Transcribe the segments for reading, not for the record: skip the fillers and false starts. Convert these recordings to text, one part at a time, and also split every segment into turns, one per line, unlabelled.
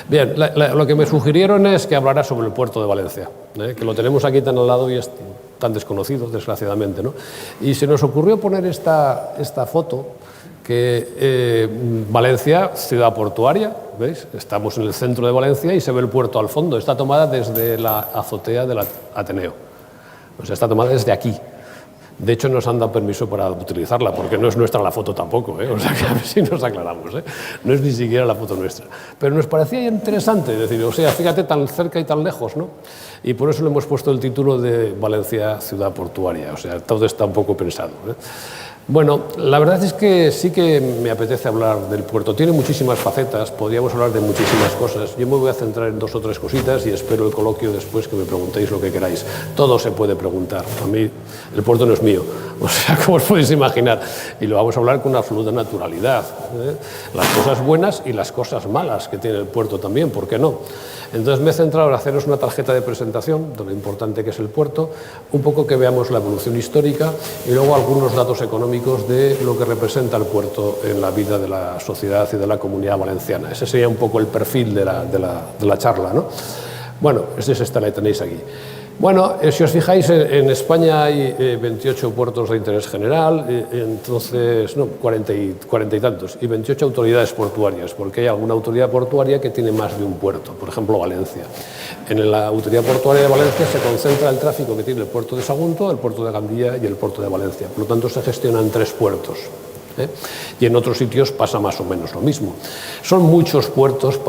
Bien, lo que me sugirieron es que hablara sobre el puerto de Valencia, que lo tenemos aquí tan al lado y es tan desconocido, desgraciadamente, ¿no? Y se nos ocurrió poner esta foto, que Valencia, ciudad portuaria, ¿veis? Estamos en el centro de Valencia y se ve el puerto al fondo. Está tomada desde la azotea del Ateneo, o sea, está tomada desde aquí. De hecho, nos han dado permiso para utilizarla, porque no es nuestra la foto tampoco, ¿eh? O sea, que a ver si nos aclaramos, ¿eh? No es ni siquiera la foto nuestra. Pero nos parecía interesante, decir, o sea, fíjate, tan cerca y tan lejos, ¿no? Y por eso le hemos puesto el título de Valencia, ciudad portuaria, o sea, todo está un poco pensado, ¿eh? Bueno, la verdad es que sí que me apetece hablar del puerto. Tiene muchísimas facetas, podríamos hablar de muchísimas cosas. Yo me voy a centrar en 2 o 3 cositas y espero el coloquio después que me preguntéis lo que queráis. Todo se puede preguntar. A mí el puerto no es mío, o sea, como os podéis imaginar. Y lo vamos a hablar con una absoluta naturalidad, ¿eh? Las cosas buenas y las cosas malas que tiene el puerto también, ¿por qué no? Entonces me he centrado en haceros una tarjeta de presentación de lo importante que es el puerto, un poco que veamos la evolución histórica y luego algunos datos económicos de lo que representa el puerto en la vida de la sociedad y de la comunidad valenciana. Ese sería un poco el perfil de la charla, ¿no? Bueno, es esta, la tenéis aquí. Bueno, si os fijáis, en España hay 28 puertos de interés general, entonces, no, 40 y tantos, y 28 autoridades portuarias, porque hay alguna autoridad portuaria que tiene más de un puerto, por ejemplo, Valencia. En la autoridad portuaria de Valencia se concentra el tráfico que tiene el puerto de Sagunto, el puerto de Gandía y el puerto de Valencia. Por lo tanto, se gestionan 3 puertos. Y en otros sitios pasa más o menos lo mismo. Son muchos puertos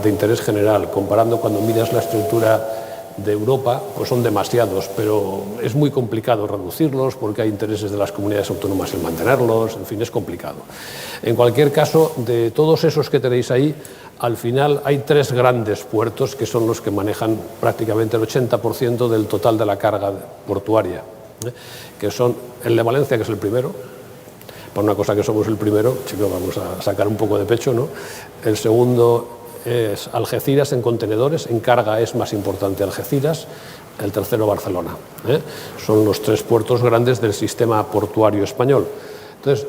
de interés general, comparando cuando miras la estructura de Europa, pues son demasiados, pero es muy complicado reducirlos porque hay intereses de las comunidades autónomas en mantenerlos, en fin, es complicado. En cualquier caso, de todos esos que tenéis ahí, al final hay 3 grandes puertos que son los que manejan prácticamente el 80% del total de la carga portuaria, que son el de Valencia, que es el primero. Por una cosa que somos el primero, chicos, vamos a sacar un poco de pecho, ¿no? El segundo es Algeciras en contenedores, en carga es más importante Algeciras, el tercero Barcelona, ¿eh? Son los 3 puertos grandes del sistema portuario español. Entonces,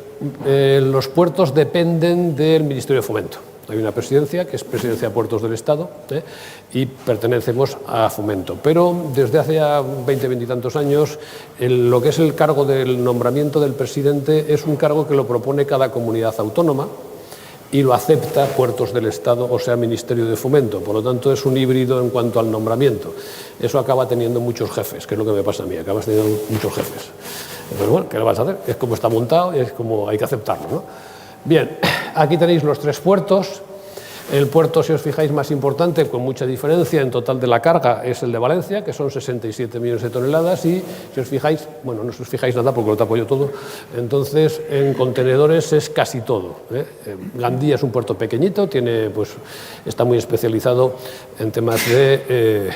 los puertos dependen del Ministerio de Fomento. Hay una presidencia, que es Presidencia de Puertos del Estado, y pertenecemos a Fomento. Pero desde hace ya 20 y tantos años, lo que es el cargo del nombramiento del presidente es un cargo que lo propone cada comunidad autónoma y lo acepta Puertos del Estado, o sea, Ministerio de Fomento. Por lo tanto, es un híbrido en cuanto al nombramiento. Eso acaba teniendo muchos jefes, que es lo que me pasa a mí, acabas teniendo muchos jefes. Pero bueno, ¿qué le vas a hacer? Es como está montado y es como hay que aceptarlo, ¿no? Bien, aquí tenéis los 3 puertos. El puerto, si os fijáis, más importante, con mucha diferencia en total de la carga, es el de Valencia, que son 67 millones de toneladas, y si os fijáis, bueno, no os fijáis nada porque lo tapo yo todo, entonces en contenedores es casi todo, ¿eh? Gandía es un puerto pequeñito, está muy especializado en temas de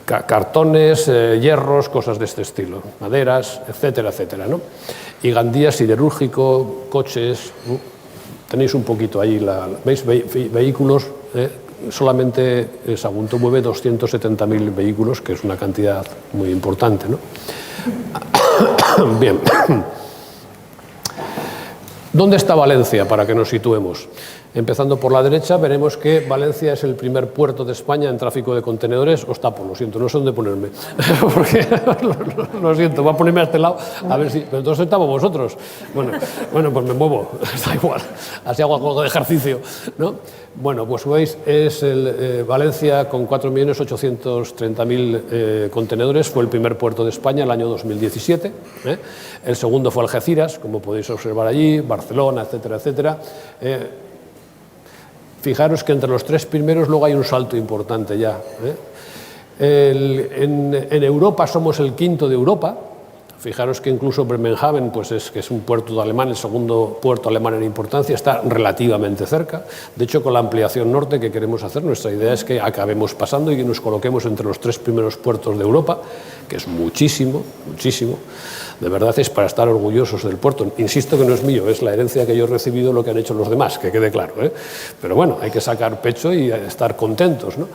cartones, hierros, cosas de este estilo, maderas, etcétera, etcétera, ¿no? Y Gandía, siderúrgico, coches. Tenéis un poquito ahí, ¿veis? Vehículos, solamente Sagunto mueve 270.000 vehículos, que es una cantidad muy importante, ¿no? Bien. ¿Dónde está Valencia? Para que nos situemos. Empezando por la derecha, veremos que Valencia es el primer puerto de España en tráfico de contenedores. Os tapo, lo siento, no sé dónde ponerme. Porque, lo siento, voy a ponerme a este lado, a ver si... Pero entonces estamos vosotros. Bueno, pues me muevo, da igual. Así hago algo de ejercicio, ¿no? Bueno, pues veis, es Valencia con 4.830.000 contenedores. Fue el primer puerto de España el año 2017. El segundo fue Algeciras, como podéis observar allí, Barcelona, etcétera, etcétera. Fijaros que entre los 3 primeros luego hay un salto importante ya. En Europa somos el 5º de Europa. Fijaros que incluso Bremerhaven, pues que es un puerto alemán, el segundo puerto alemán en importancia, está relativamente cerca. De hecho, con la ampliación norte que queremos hacer, nuestra idea es que acabemos pasando y que nos coloquemos entre los 3 primeros puertos de Europa, que es muchísimo, muchísimo. De verdad es para estar orgullosos del puerto. Insisto que no es mío, es la herencia que yo he recibido, lo que han hecho los demás, que quede claro, ¿eh? Pero bueno, hay que sacar pecho y estar contentos, ¿no?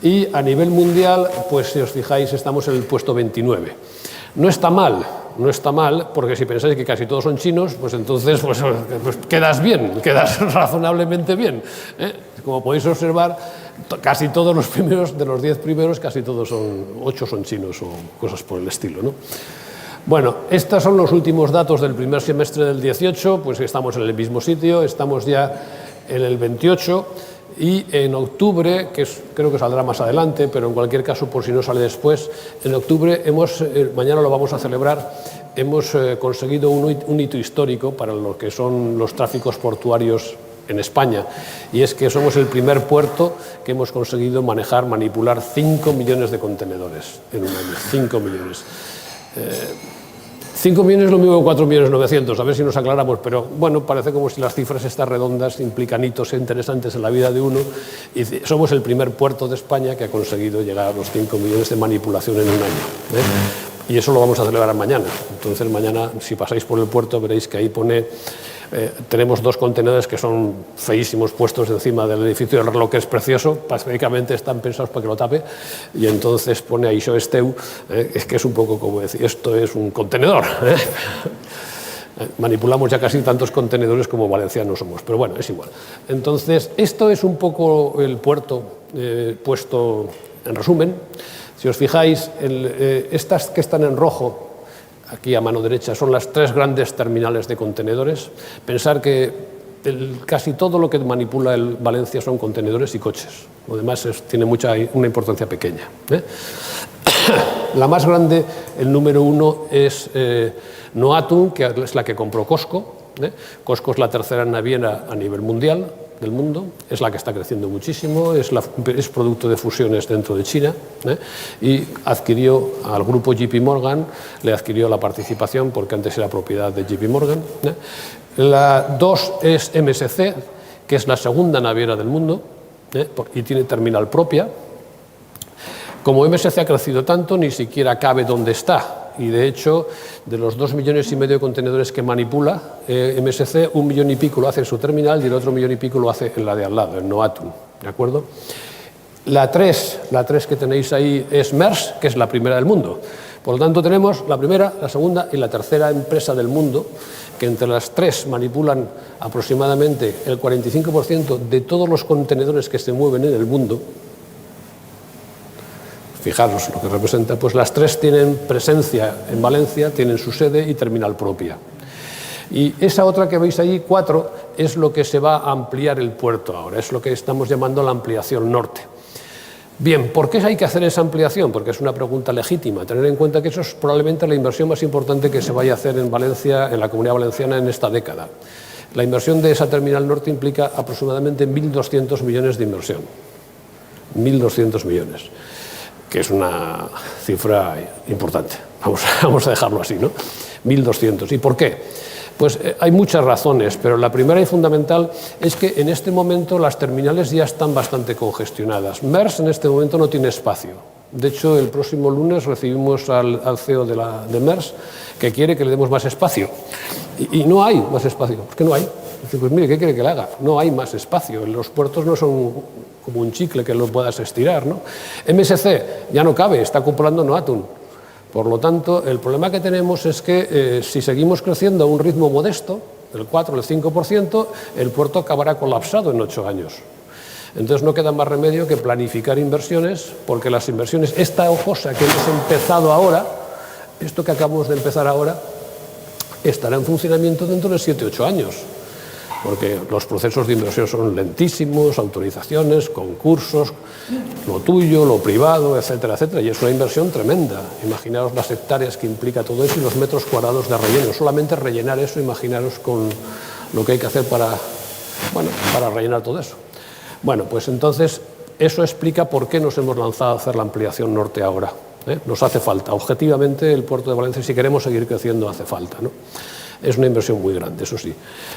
Y a nivel mundial, pues si os fijáis, estamos en el puesto 29. No está mal, no está mal, porque si pensáis que casi todos son chinos, pues entonces pues quedas bien, quedas razonablemente bien, ¿eh? Como podéis observar, casi todos los primeros, de los 10 primeros, casi todos son, 8 son chinos o cosas por el estilo, ¿no? Bueno, estos son los últimos datos del primer semestre del 18, pues estamos en el mismo sitio, estamos ya en el 28 y en octubre, que creo que saldrá más adelante, pero en cualquier caso, por si no sale después, en octubre mañana lo vamos a celebrar, hemos conseguido un hito histórico para lo que son los tráficos portuarios en España, y es que somos el primer puerto que hemos conseguido manipular 5 millones de contenedores en un año, 5 millones. 5 millones es lo mismo que 4.900.000, a ver si nos aclaramos, pero bueno, parece como si las cifras estas redondas implican hitos interesantes en la vida de uno, y somos el primer puerto de España que ha conseguido llegar a los 5 millones de manipulación en un año, ¿eh? Y eso lo vamos a celebrar mañana. Entonces mañana, si pasáis por el puerto, veréis que ahí pone, tenemos 2 contenedores que son feísimos puestos encima del edificio del reloj, que es precioso, prácticamente están pensados para que lo tape, y entonces pone ahí Això esteu, es que es un poco como decir, esto es un contenedor, ¿eh? Manipulamos ya casi tantos contenedores como valencianos somos, pero bueno, es igual. Entonces, esto es un poco el puerto puesto en resumen. Si os fijáis, estas que están en rojo, aquí a mano derecha, son las 3 grandes terminales de contenedores. Pensar que casi todo lo que manipula el Valencia son contenedores y coches. Lo demás tiene una importancia pequeña, ¿eh? La más grande, el número 1, es Noatun, que es la que compró Costco, ¿eh? Costco es la tercera naviera a nivel mundial del mundo, es la que está creciendo muchísimo, es producto de fusiones dentro de China, ¿eh? Y adquirió al grupo JP Morgan, le adquirió la participación porque antes era propiedad de JP Morgan, ¿eh? La 2 es MSC, que es la segunda naviera del mundo, ¿eh? Y tiene terminal propia. Como MSC ha crecido tanto, ni siquiera cabe donde está. Y de hecho, de los 2,5 millones de contenedores que manipula MSC, 1 millón y pico lo hace en su terminal y el otro 1 millón y pico lo hace en la de al lado, en Noatun, ¿de acuerdo? La 3 que tenéis ahí es Maersk, que es la primera del mundo. Por lo tanto, tenemos la primera, la segunda y la tercera empresa del mundo, que entre las 3 manipulan aproximadamente el 45% de todos los contenedores que se mueven en el mundo. Fijaros lo que representa, pues las 3 tienen presencia en Valencia, tienen su sede y terminal propia. Y esa otra que veis ahí, 4, es lo que se va a ampliar el puerto ahora, es lo que estamos llamando la ampliación norte. Bien, ¿por qué hay que hacer esa ampliación? Porque es una pregunta legítima. Tener en cuenta que eso es probablemente la inversión más importante que se vaya a hacer en Valencia, en la Comunidad Valenciana, en esta década. La inversión de esa terminal norte implica aproximadamente 1.200 millones de inversión. 1.200 millones. Que es una cifra importante, vamos a dejarlo así, ¿no? 1.200. ¿Y por qué? Pues hay muchas razones, pero la primera y fundamental es que en este momento las terminales ya están bastante congestionadas. Maersk en este momento no tiene espacio. De hecho, el próximo lunes recibimos al CEO de Maersk, que quiere que le demos más espacio. Y no hay más espacio. ¿Por qué no hay? Dice, pues mire, ¿qué quiere que le haga? No hay más espacio. Los puertos no son como un chicle que lo puedas estirar, ¿no? MSC ya no cabe, está comprando Noatun. Por lo tanto, el problema que tenemos es que si seguimos creciendo a un ritmo modesto, del 4 al 5%, el puerto acabará colapsado en 8 años. Entonces no queda más remedio que planificar inversiones, porque las inversiones, esta cosa que hemos empezado ahora, esto que acabamos de empezar ahora, estará en funcionamiento dentro de 7-8 años. Porque los procesos de inversión son lentísimos, autorizaciones, concursos, lo tuyo, lo privado, etcétera, etcétera. Y es una inversión tremenda. Imaginaros las hectáreas que implica todo eso y los metros cuadrados de relleno. Solamente rellenar eso, imaginaros con lo que hay que hacer para rellenar todo eso. Bueno, pues entonces eso explica por qué nos hemos lanzado a hacer la ampliación norte ahora, ¿eh? Nos hace falta. Objetivamente, el puerto de Valencia, si queremos seguir creciendo, hace falta, ¿no? Es una inversión muy grande, eso sí.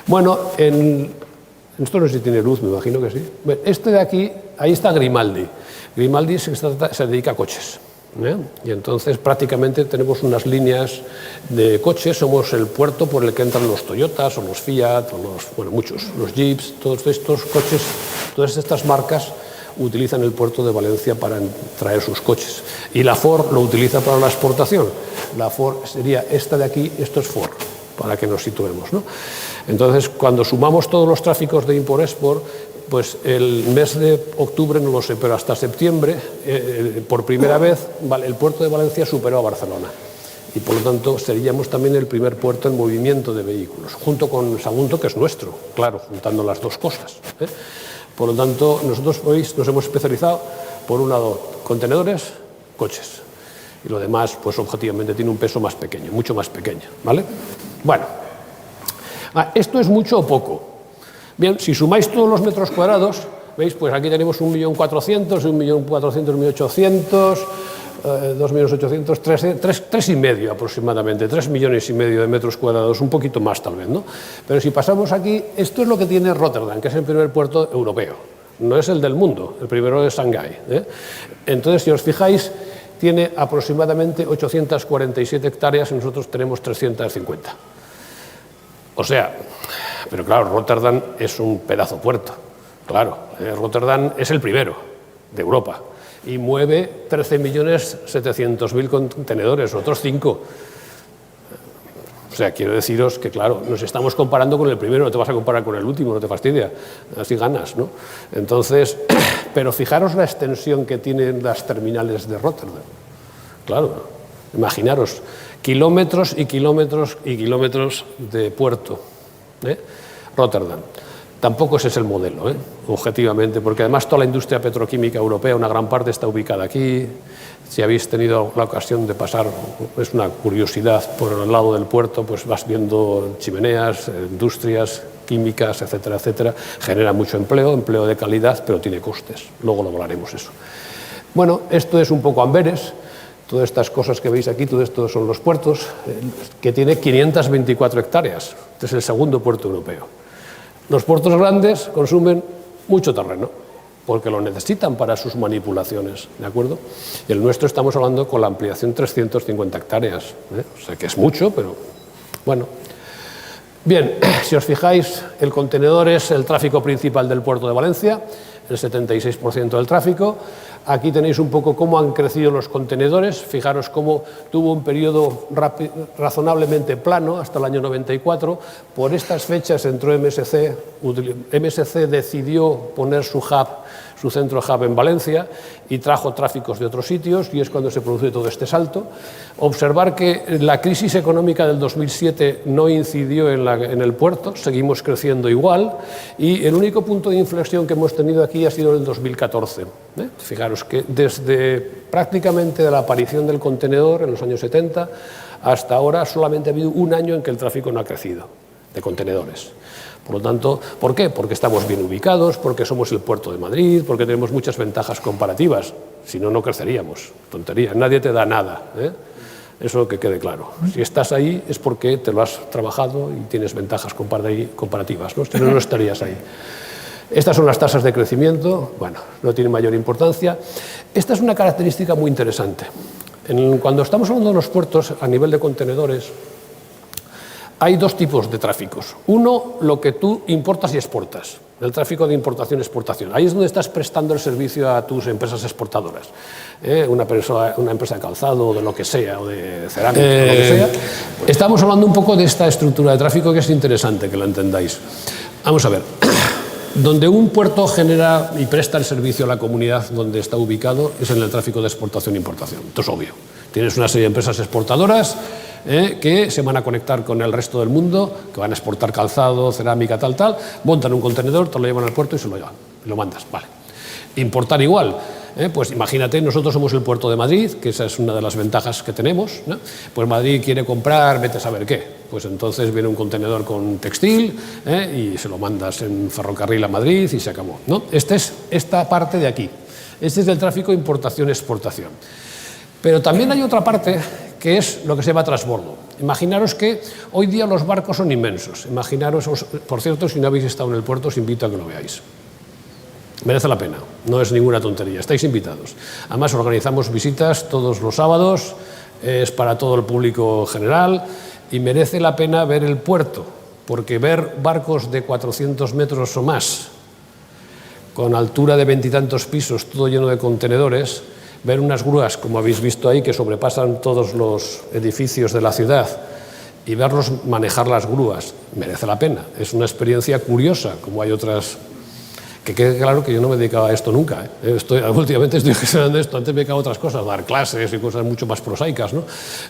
Bueno, esto no sé si tiene luz, me imagino que sí. Este de aquí, ahí está Grimaldi. Grimaldi se dedica a coches, ¿eh? Y entonces prácticamente tenemos unas líneas de coches, somos el puerto por el que entran los Toyotas o los Fiat, o muchos, los Jeeps, todos estos coches, todas estas marcas utilizan el puerto de Valencia para traer sus coches. Y la Ford lo utiliza para la exportación. la FOR sería esta de aquí, esto es FOR, para que nos situemos, ¿no? Entonces, cuando sumamos todos los tráficos de import-export, pues el mes de octubre no lo sé, pero hasta septiembre, por primera vez, el puerto de Valencia superó a Barcelona. Y por lo tanto seríamos también el primer puerto en movimiento de vehículos, junto con Sagunto, que es nuestro, claro, juntando las dos cosas, ¿eh? Por lo tanto, nosotros hoy nos hemos especializado, por un lado, contenedores, coches. Y lo demás, pues objetivamente tiene un peso más pequeño, mucho más pequeño, ¿vale? Bueno, ¿esto es mucho o poco? Bien, si sumáis todos los metros cuadrados, ¿veis? Pues aquí tenemos 1.400.000, 1.400.000, 1.800.000, 2.800.000, 3,5 aproximadamente, 3,5 millones de metros cuadrados, un poquito más tal vez, ¿no? Pero si pasamos aquí, esto es lo que tiene Rotterdam, que es el primer puerto europeo, no es el del mundo, el primero es Shanghái, ¿eh? Entonces, si os fijáis, tiene aproximadamente 847 hectáreas y nosotros tenemos 350. O sea, pero claro, Rotterdam es un pedazo puerto, claro, Rotterdam es el primero de Europa y mueve 13.700.000 contenedores, otros 5. O sea, quiero deciros que, claro, nos estamos comparando con el primero, no te vas a comparar con el último, no te fastidia, así ganas, ¿no? Entonces, pero fijaros la extensión que tienen las terminales de Rotterdam. Claro, imaginaros, kilómetros y kilómetros y kilómetros de puerto, ¿eh? Rotterdam. Tampoco ese es el modelo, objetivamente, porque además toda la industria petroquímica europea, una gran parte está ubicada aquí. Si habéis tenido la ocasión de pasar, es una curiosidad, por el lado del puerto, pues vas viendo chimeneas, industrias químicas, etcétera, etcétera. Genera mucho empleo, empleo de calidad, pero tiene costes. Luego lo hablaremos eso. Bueno, esto es un poco Amberes. Todas estas cosas que veis aquí, todo esto son los puertos, que tiene 524 hectáreas. Este es el segundo puerto europeo. Los puertos grandes consumen mucho terreno, porque lo necesitan para sus manipulaciones, ¿de acuerdo? Y el nuestro estamos hablando con la ampliación 350 hectáreas, ¿eh? O sea que es mucho, pero bueno. Bien, si os fijáis, el contenedor es el tráfico principal del puerto de Valencia, el 76% del tráfico. Aquí tenéis un poco cómo han crecido los contenedores. Fijaros cómo tuvo un periodo razonablemente plano hasta el año 94. Por estas fechas entró MSC. MSC decidió poner su centro hub en Valencia y trajo tráficos de otros sitios, y es cuando se produce todo este salto. Observar que la crisis económica del 2007 no incidió en el puerto, seguimos creciendo igual, y el único punto de inflexión que hemos tenido aquí ha sido el 2014. Fijaros que desde prácticamente la aparición del contenedor en los años 70 hasta ahora solamente ha habido un año en que el tráfico no ha crecido de contenedores. Por lo tanto, ¿por qué? Porque estamos bien ubicados, porque somos el puerto de Madrid, porque tenemos muchas ventajas comparativas. Si no, no creceríamos. Tontería, nadie te da nada, ¿eh? Eso que quede claro. Si estás ahí es porque te lo has trabajado y tienes ventajas comparativas, ¿no? Si no, no estarías ahí. Estas son las tasas de crecimiento, bueno, no tienen mayor importancia. Esta es una característica muy interesante. Cuando estamos hablando de los puertos a nivel de contenedores, hay dos tipos de tráficos. Uno, lo que tú importas y exportas, el tráfico de importación-exportación. Ahí es donde estás prestando el servicio a tus empresas exportadoras. Una empresa de calzado, o de lo que sea, o de cerámica, o lo que sea. Estamos hablando un poco de esta estructura de tráfico que es interesante que la entendáis. Vamos a ver. Donde un puerto genera y presta el servicio a la comunidad donde está ubicado es en el tráfico de exportación-importación. Esto es obvio. Tienes una serie de empresas exportadoras que se van a conectar con el resto del mundo, que van a exportar calzado, cerámica, tal, montan un contenedor, te lo llevan al puerto y se lo llevan, y lo mandas. Vale. Importar igual. Pues imagínate, nosotros somos el puerto de Madrid, que esa es una de las ventajas que tenemos, ¿no? Pues Madrid quiere comprar, vete a saber qué. Pues entonces viene un contenedor con textil y se lo mandas en ferrocarril a Madrid y se acabó, ¿no? Esta parte de aquí. Este es el tráfico importación-exportación. Pero también hay otra parte que es lo que se llama transbordo. Imaginaros que hoy día los barcos son inmensos. Imaginaros, por cierto, si no habéis estado en el puerto, os invito a que lo veáis. Merece la pena, no es ninguna tontería, estáis invitados. Además, organizamos visitas todos los sábados, es para todo el público general y merece la pena ver el puerto, porque ver barcos de 400 metros o más, con altura de 20 y tantos pisos, todo lleno de contenedores, ver unas grúas, como habéis visto ahí, que sobrepasan todos los edificios de la ciudad, y verlos manejar las grúas, merece la pena. Es una experiencia curiosa, como hay otras. Que quede claro que yo no me dedicaba a esto nunca. Últimamente estoy gestionando esto, antes me dedicaba a otras cosas, dar clases y cosas mucho más prosaicas, ¿no?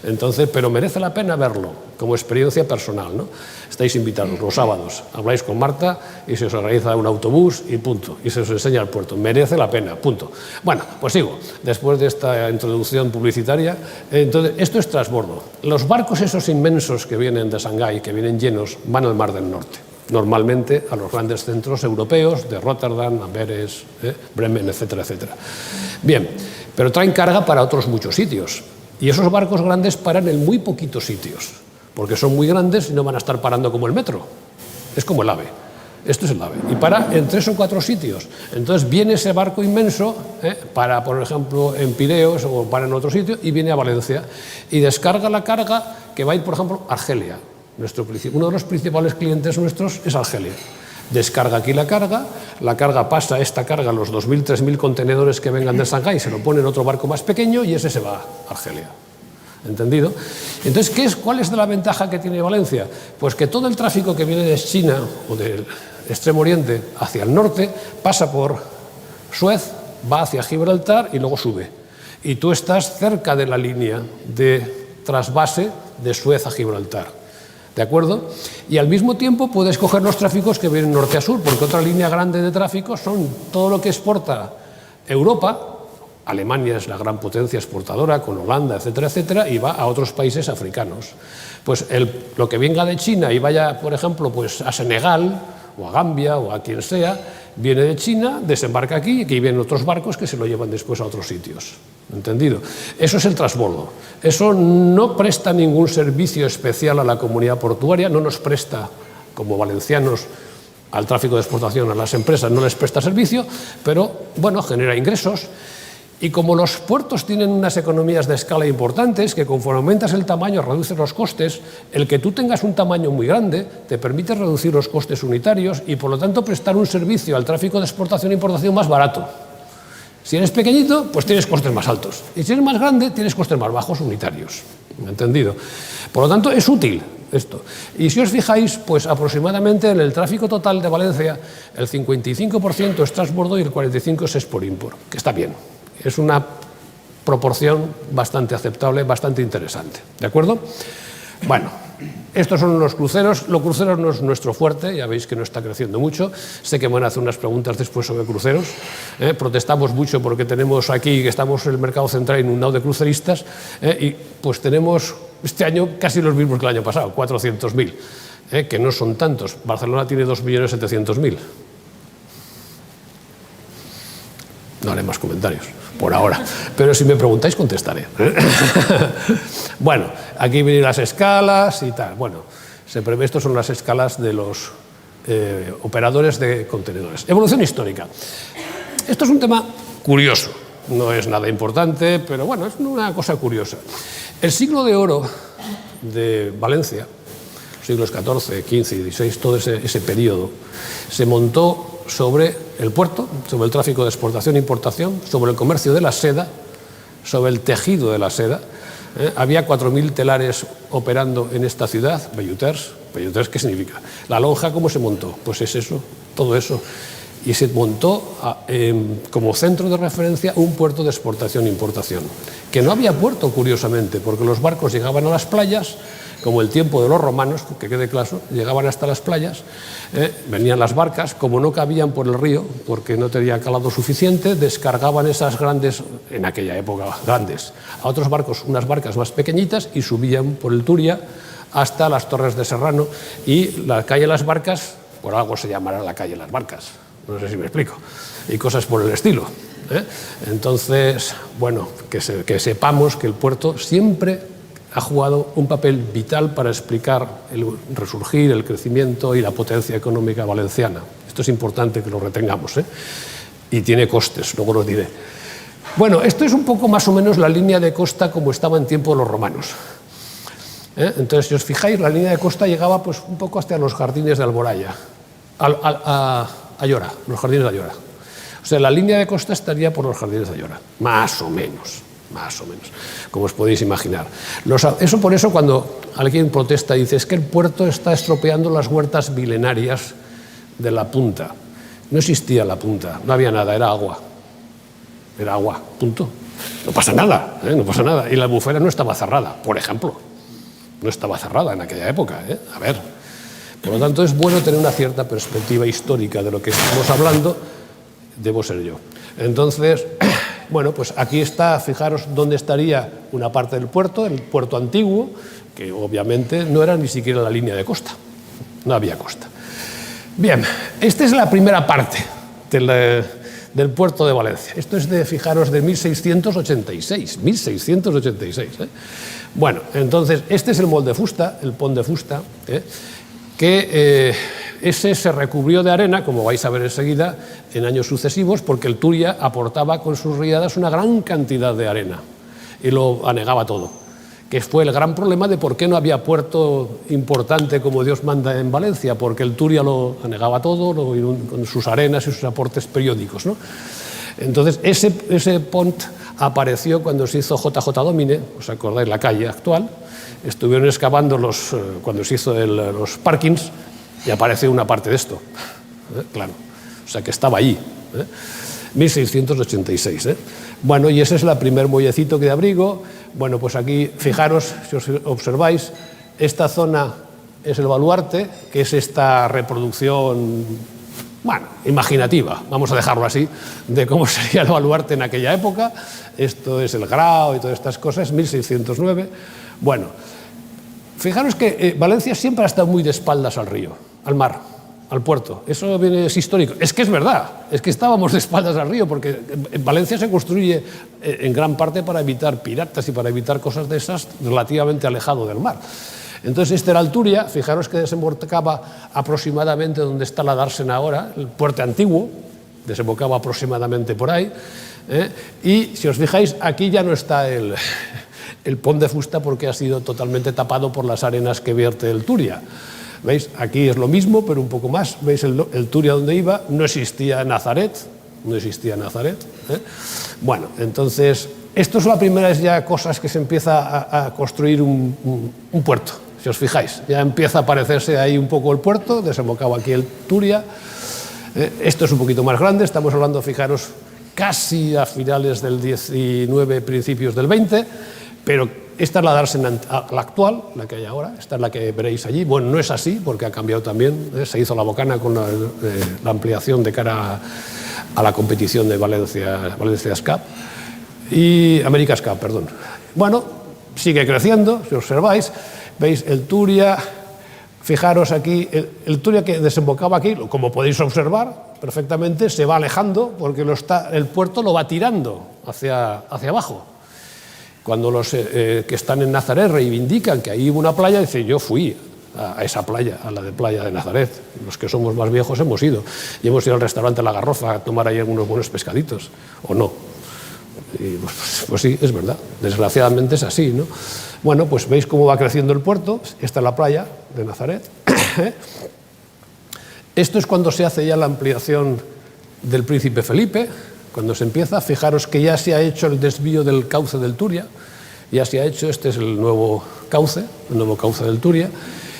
Entonces, pero merece la pena verlo como experiencia personal, ¿no? Estáis invitados los sábados, habláis con Marta y se os organiza un autobús y punto, y se os enseña el puerto. Merece la pena, punto. Bueno, pues sigo, después de esta introducción publicitaria. Entonces, esto es transbordo. Los barcos esos inmensos que vienen de Shanghái, que vienen llenos, van al Mar del Norte. Normalmente a los grandes centros europeos de Rotterdam, Amberes, Bremen, etcétera, etcétera. Bien, pero traen carga para otros muchos sitios. Y esos barcos grandes paran en muy poquitos sitios, porque son muy grandes y no van a estar parando como el metro. Es como el AVE. Esto es el AVE. Y para en 3 o 4 sitios. Entonces viene ese barco inmenso, para, por ejemplo, en Pireos o para en otro sitio, y viene a Valencia y descarga la carga que va a ir, por ejemplo, a Argelia. Uno de los principales clientes nuestros es Argelia. Descarga aquí la carga pasa esta carga a los 2.000, 3.000 contenedores que vengan de Shanghái, se lo pone en otro barco más pequeño y ese se va a Argelia. ¿Entendido? Entonces, ¿cuál es la ventaja que tiene Valencia? Pues que todo el tráfico que viene de China o del Extremo Oriente hacia el norte pasa por Suez, va hacia Gibraltar y luego sube. Y tú estás cerca de la línea de trasvase de Suez a Gibraltar. ¿De acuerdo? Y al mismo tiempo puedes coger los tráficos que vienen norte a sur, porque otra línea grande de tráfico son todo lo que exporta Europa. Alemania es la gran potencia exportadora, con Holanda, etcétera, etcétera, y va a otros países africanos. Pues lo que venga de China y vaya, por ejemplo, pues a Senegal, o a Gambia, o a quien sea, viene de China, desembarca aquí, y aquí vienen otros barcos que se lo llevan después a otros sitios. ¿Entendido? Eso es el transbordo. Eso no presta ningún servicio especial a la comunidad portuaria, no nos presta, como valencianos, al tráfico de exportación, a las empresas no les presta servicio, pero, bueno, genera ingresos. Y como los puertos tienen unas economías de escala importantes, que conforme aumentas el tamaño reduces los costes, el que tú tengas un tamaño muy grande te permite reducir los costes unitarios y, por lo tanto, prestar un servicio al tráfico de exportación e importación más barato. Si eres pequeñito, pues tienes costes más altos. Y si eres más grande, tienes costes más bajos unitarios. ¿Entendido? Por lo tanto, es útil esto. Y si os fijáis, pues aproximadamente en el tráfico total de Valencia, el 55% es transbordo y el 45% es export-import, que está bien. Es una proporción bastante aceptable, bastante interesante. ¿De acuerdo? Bueno, estos son los cruceros. Los cruceros no es nuestro fuerte, ya veis que no está creciendo mucho. Sé que me van a hacer unas preguntas después sobre cruceros. Protestamos mucho porque tenemos aquí, que estamos en el mercado central inundado de cruceristas, y pues tenemos este año casi los mismos que el año pasado, 400.000, que no son tantos. Barcelona tiene 2.700.000. No haré más comentarios por ahora, pero si me preguntáis contestaré. Bueno, aquí vienen las escalas y tal. Bueno, se prevé, estas son las escalas de los operadores de contenedores. Evolución histórica. Esto es un tema curioso, no es nada importante, pero bueno, es una cosa curiosa. El siglo de oro de Valencia, siglos XIV, XV y XVI, todo ese periodo, se montó sobre el puerto, sobre el tráfico de exportación e importación, sobre el comercio de la seda, sobre el tejido de la seda. Había 4.000 telares operando en esta ciudad, velluters. ¿Velluters qué significa? La lonja, ¿cómo se montó? Pues es eso, todo eso. Y se montó como centro de referencia un puerto de exportación e importación, que no había puerto, curiosamente, porque los barcos llegaban a las playas, como el tiempo de los romanos, que quede claro, llegaban hasta las playas, venían las barcas, como no cabían por el río, porque no tenía calado suficiente, descargaban esas grandes, en aquella época grandes, a otros barcos, unas barcas más pequeñitas, y subían por el Turia hasta las Torres de Serrano, y la calle de las Barcas, por algo se llamará la calle de las Barcas, no sé si me explico, y cosas por el estilo. Entonces, bueno, que sepamos que el puerto siempre ha jugado un papel vital para explicar el resurgir, el crecimiento y la potencia económica valenciana. Esto es importante que lo retengamos, y tiene costes, luego lo diré. Bueno, esto es un poco más o menos la línea de costa como estaba en tiempo de los romanos. Entonces, si os fijáis, la línea de costa llegaba pues un poco hasta los jardines de Alboraya, a Ayora, los jardines de Ayora. O sea, la línea de costa estaría por los Jardines de Ayora, más o menos, como os podéis imaginar. Por eso cuando alguien protesta y dice es que el puerto está estropeando las huertas milenarias de la punta. No existía la punta, no había nada, era agua, punto. No pasa nada, no pasa nada. Y la Albufera no estaba cerrada, por ejemplo. No estaba cerrada en aquella época, a ver. Por lo tanto, es bueno tener una cierta perspectiva histórica de lo que estamos hablando. Debo ser yo. Entonces, bueno, pues aquí está, fijaros dónde estaría una parte del puerto, el puerto antiguo, que obviamente no era ni siquiera la línea de costa, no había costa. Bien, esta es la primera parte del puerto de Valencia. Esto es fijaros, de 1686. Bueno, entonces, este es el Mol de Fusta, el Pont de Fusta, que ese se recubrió de arena, como vais a ver enseguida, en años sucesivos, porque el Turia aportaba con sus riadas una gran cantidad de arena y lo anegaba todo, que fue el gran problema de por qué no había puerto importante como Dios manda en Valencia, porque el Turia lo anegaba todo con sus arenas y sus aportes periódicos, ¿no? Entonces, ese pont apareció cuando se hizo JJ Domine, ¿os acordáis? La calle actual. Estuvieron excavando cuando se hizo los parkings y apareció una parte de esto. Claro, o sea que estaba allí. 1686. Bueno, y ese es el primer muellecito que de abrigo. Bueno, pues aquí, fijaros, si os observáis, esta zona es el baluarte, que es esta reproducción, bueno, imaginativa, vamos a dejarlo así, de cómo sería el baluarte en aquella época. Esto es el Grao y todas estas cosas, 1609. Bueno, fijaros que Valencia siempre ha estado muy de espaldas al río, al mar, al puerto. Eso es histórico. Es que es verdad, es que estábamos de espaldas al río, porque Valencia se construye en gran parte para evitar piratas y para evitar cosas de esas relativamente alejado del mar. Entonces, esta era el Turia, fijaros que desembocaba aproximadamente donde está la dársena ahora, el puerto antiguo, desembocaba aproximadamente por ahí, y si os fijáis, aquí ya no está el Pont de Fusta porque ha sido totalmente tapado por las arenas que vierte el Turia. ¿Veis? Aquí es lo mismo, pero un poco más. ¿Veis el Turia donde iba? No existía Nazaret, Bueno, entonces, esto es la primera ya cosas que se empieza a construir un puerto. Si os fijáis, ya empieza a aparecerse ahí un poco el puerto, desembocaba aquí el Turia. Esto es un poquito más grande, estamos hablando, fijaros, casi a finales del 19, principios del 20, pero esta es la dársena, la actual, la que hay ahora, esta es la que veréis allí. Bueno, no es así, porque ha cambiado también, se hizo la bocana con la ampliación de cara a la competición de Valencia Cup y America's Cup, perdón. Bueno, sigue creciendo, si observáis, veis el Turia, fijaros aquí, el Turia que desembocaba aquí, como podéis observar perfectamente, se va alejando porque el puerto lo va tirando hacia abajo. Cuando los que están en Nazaret reivindican que ahí hubo una playa, dicen, yo fui a esa playa, a la de Playa de Nazaret. Los que somos más viejos hemos ido. Y hemos ido al restaurante La Garrofa a tomar ahí algunos buenos pescaditos, ¿o no? Y pues sí, es verdad. Desgraciadamente es así, ¿no? Bueno, pues veis cómo va creciendo el puerto. Esta es la playa de Nazaret. Esto es cuando se hace ya la ampliación del Príncipe Felipe. Cuando se empieza, fijaros que ya se ha hecho el desvío del cauce del Turia, ya se ha hecho, este es el nuevo cauce del Turia,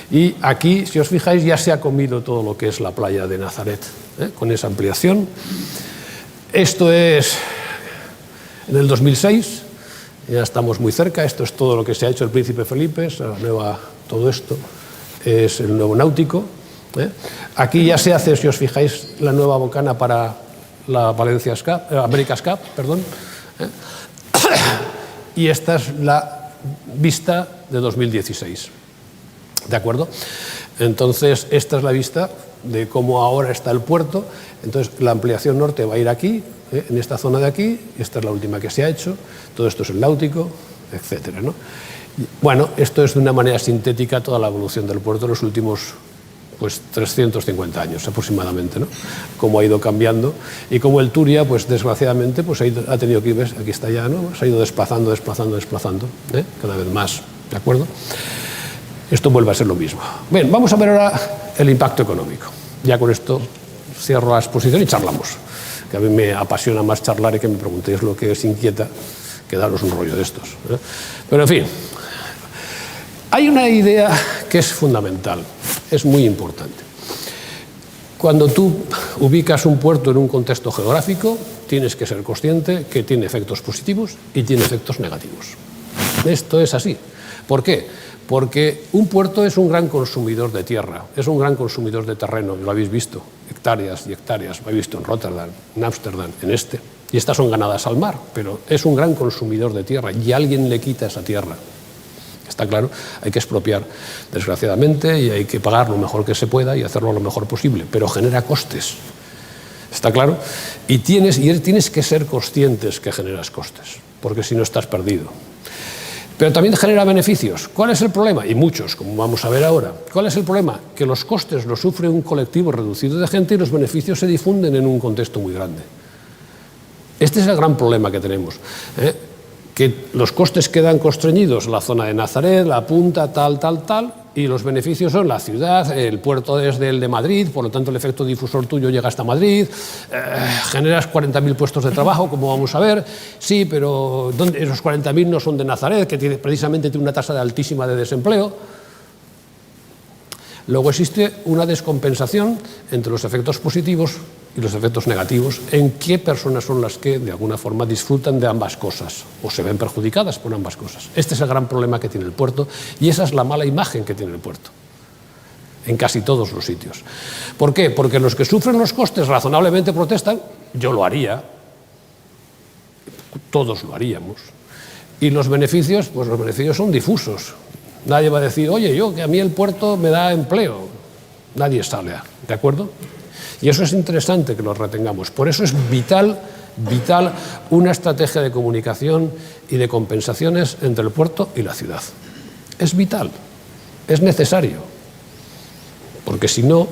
y aquí, si os fijáis, ya se ha comido todo lo que es la playa de Nazaret, con esa ampliación. Esto es en el 2006, ya estamos muy cerca, esto es todo lo que se ha hecho el Príncipe Felipe, todo esto es el nuevo náutico. Aquí ya se hace, si os fijáis, la nueva bocana para la America's Cup, perdón. Y esta es la vista de 2016. ¿De acuerdo? Entonces, esta es la vista de cómo ahora está el puerto. Entonces, la ampliación norte va a ir aquí, en esta zona de aquí. Esta es la última que se ha hecho. Todo esto es el náutico, etcétera, ¿no? Bueno, esto es de una manera sintética toda la evolución del puerto en los últimos 350 años aproximadamente, ¿no? Cómo ha ido cambiando y cómo el Turia, pues desgraciadamente, pues ha tenido que ir, aquí está ya, ¿no? Se ha ido desplazando, cada vez más, ¿de acuerdo? Esto vuelve a ser lo mismo. Bien, vamos a ver ahora el impacto económico. Ya con esto cierro la exposición y charlamos, que a mí me apasiona más charlar y que me preguntéis lo que os inquieta que daros un rollo de estos, ¿eh? Pero en fin, hay una idea que es fundamental, es muy importante. Cuando tú ubicas un puerto en un contexto geográfico, tienes que ser consciente que tiene efectos positivos y tiene efectos negativos. Esto es así. ¿Por qué? Porque un puerto es un gran consumidor de tierra, es un gran consumidor de terreno, lo habéis visto, hectáreas y hectáreas, lo habéis visto en Rotterdam, en Ámsterdam, en este. Y estas son ganadas al mar, pero es un gran consumidor de tierra y alguien le quita esa tierra. Está claro, hay que expropiar, desgraciadamente, y hay que pagar lo mejor que se pueda y hacerlo lo mejor posible, pero genera costes. ¿Está claro? Y tienes que ser conscientes que generas costes, porque si no estás perdido. Pero también genera beneficios. ¿Cuál es el problema? Y muchos, como vamos a ver ahora. ¿Cuál es el problema? Que los costes los sufre un colectivo reducido de gente y los beneficios se difunden en un contexto muy grande. Este es el gran problema que tenemos, ¿eh? Que los costes quedan constreñidos, la zona de Nazaret, la punta, tal, y los beneficios son la ciudad, el puerto es el de Madrid, por lo tanto el efecto difusor tuyo llega hasta Madrid, generas 40.000 puestos de trabajo, como vamos a ver, sí, pero esos 40.000 no son de Nazaret, que precisamente tiene una tasa altísima de desempleo. Luego existe una descompensación entre los efectos positivos y los efectos negativos, en qué personas son las que de alguna forma disfrutan de ambas cosas o se ven perjudicadas por ambas cosas. Este es el gran problema que tiene el puerto y esa es la mala imagen que tiene el puerto en casi todos los sitios. ¿Por qué? Porque los que sufren los costes razonablemente protestan, yo lo haría, todos lo haríamos, y los beneficios, pues los beneficios son difusos. Nadie va a decir, oye, que a mí el puerto me da empleo. Nadie sale, ¿de acuerdo? Y eso es interesante que lo retengamos. Por eso es vital una estrategia de comunicación y de compensaciones entre el puerto y la ciudad. Es vital, es necesario, porque si no,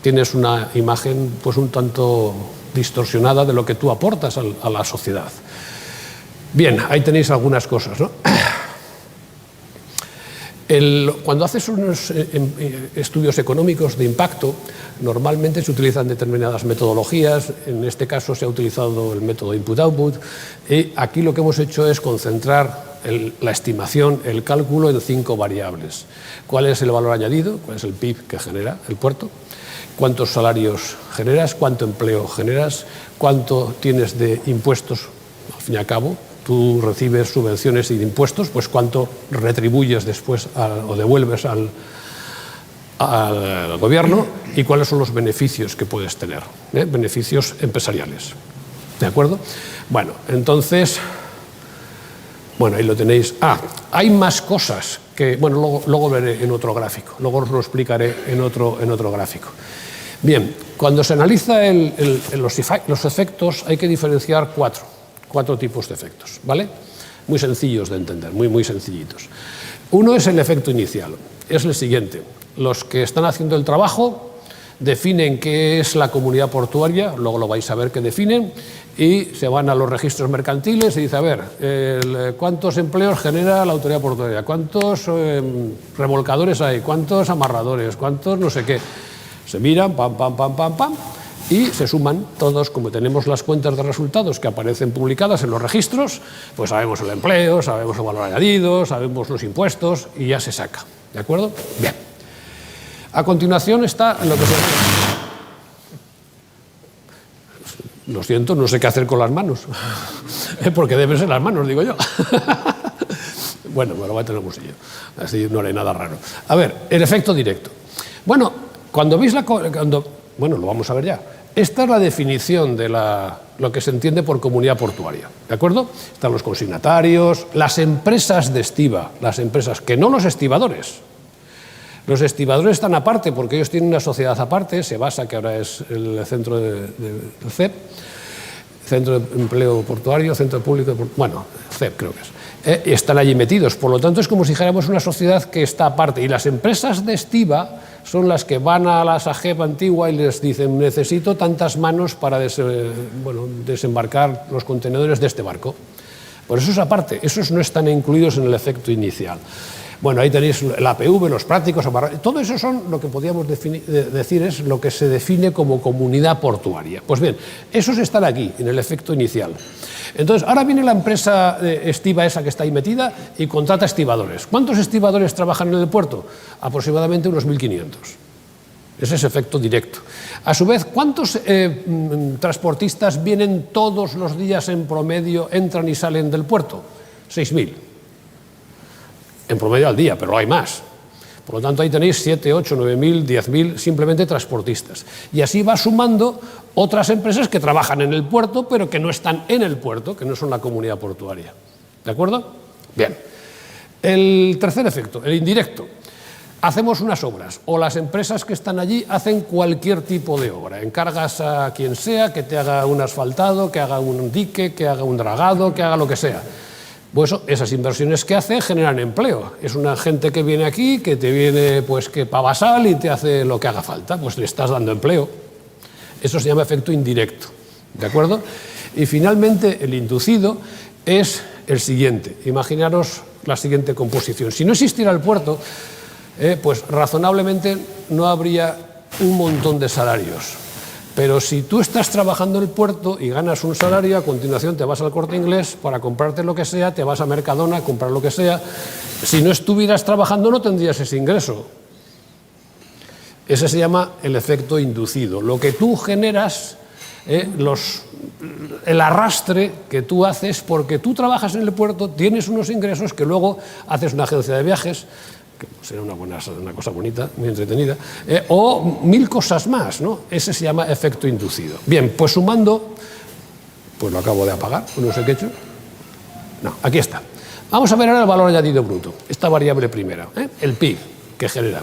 tienes una imagen pues un tanto distorsionada de lo que tú aportas a la sociedad. Bien, ahí tenéis algunas cosas, ¿no? Cuando haces unos estudios económicos de impacto, normalmente se utilizan determinadas metodologías, en este caso se ha utilizado el método input-output, y aquí lo que hemos hecho es concentrar la estimación, el cálculo en 5 variables. ¿Cuál es el valor añadido? ¿Cuál es el PIB que genera el puerto? ¿Cuántos salarios generas? ¿Cuánto empleo generas? ¿Cuánto tienes de impuestos, al fin y al cabo? Tú recibes subvenciones y impuestos, pues cuánto retribuyes después o devuelves al gobierno y cuáles son los beneficios que puedes tener, beneficios empresariales. ¿De acuerdo? Bueno, entonces, ahí lo tenéis. Hay más cosas que, luego veré en otro gráfico, luego os lo explicaré en otro gráfico. Bien, cuando se analiza los efectos hay que diferenciar cuatro tipos de efectos, ¿vale? Muy sencillos de entender, muy sencillitos. Uno es el efecto inicial, es el siguiente. Los que están haciendo el trabajo definen qué es la comunidad portuaria, luego lo vais a ver que definen, y se van a los registros mercantiles y dice, a ver, ¿cuántos empleos genera la autoridad portuaria? ¿Cuántos remolcadores hay? ¿Cuántos amarradores? ¿Cuántos no sé qué? Se miran, pam, y se suman todos, como tenemos las cuentas de resultados que aparecen publicadas en los registros, pues sabemos el empleo, sabemos el valor añadido, sabemos los impuestos y ya se saca. ¿De acuerdo? Bien. A continuación está lo que se... Lo siento, no sé qué hacer con las manos, porque deben ser las manos, digo yo. Bueno, me lo voy a tener en el bolsillo, así no haré nada raro. A ver, el efecto directo. Bueno, cuando veis lo vamos a ver ya. Esta es la definición de lo que se entiende por comunidad portuaria, ¿de acuerdo? Están los consignatarios, las empresas de estiba, las empresas, que no los estibadores. Los estibadores están aparte porque ellos tienen una sociedad aparte, SEBASA, que ahora es el centro del CEP, Centro de Empleo Portuario, Centro Público, CEP creo que es. Y están allí metidos, por lo tanto es como si dijéramos una sociedad que está aparte. Y las empresas de estiba son las que van a la SAGEP antigua y les dicen necesito tantas manos para desembarcar los contenedores de este barco. Por eso es aparte, esos no están incluidos en el efecto inicial. Bueno, ahí tenéis el APV, los prácticos, todo eso son lo que podríamos decir es lo que se define como comunidad portuaria. Pues bien, esos están aquí, en el efecto inicial. Entonces, ahora viene la empresa estiva esa que está ahí metida y contrata estibadores. ¿Cuántos estibadores trabajan en el puerto? Aproximadamente unos 1.500. Ese es efecto directo. A su vez, ¿cuántos transportistas vienen todos los días en promedio, entran y salen del puerto? 6.000. En promedio al día, pero hay más. Por lo tanto, ahí tenéis 7, 8, 9.000, 10.000 simplemente transportistas. Y así va sumando otras empresas que trabajan en el puerto, pero que no están en el puerto, que no son la comunidad portuaria. ¿De acuerdo? Bien. El tercer efecto, el indirecto. Hacemos unas obras, o las empresas que están allí hacen cualquier tipo de obra. Encargas a quien sea que te haga un asfaltado, que haga un dique, que haga un dragado, que haga lo que sea. Pues esas inversiones que hace generan empleo. Es una gente que viene aquí, que te viene pues que pava sal y te hace lo que haga falta, pues le estás dando empleo. Eso se llama efecto indirecto, ¿de acuerdo? Y finalmente el inducido es el siguiente. Imaginaros la siguiente composición. Si no existiera el puerto, pues razonablemente no habría un montón de salarios. Pero si tú estás trabajando en el puerto y ganas un salario, a continuación te vas al Corte Inglés para comprarte lo que sea, te vas a Mercadona a comprar lo que sea. Si no estuvieras trabajando no tendrías ese ingreso. Ese se llama el efecto inducido. Lo que tú generas, el arrastre que tú haces porque tú trabajas en el puerto, tienes unos ingresos que luego haces una agencia de viajes, que será una cosa bonita, muy entretenida, o 1000 cosas más, ¿no? Ese se llama efecto inducido. Bien, pues sumando, pues lo acabo de apagar, no sé qué he hecho. No, aquí está. Vamos a ver ahora el valor añadido bruto, esta variable primera, el PIB que genera.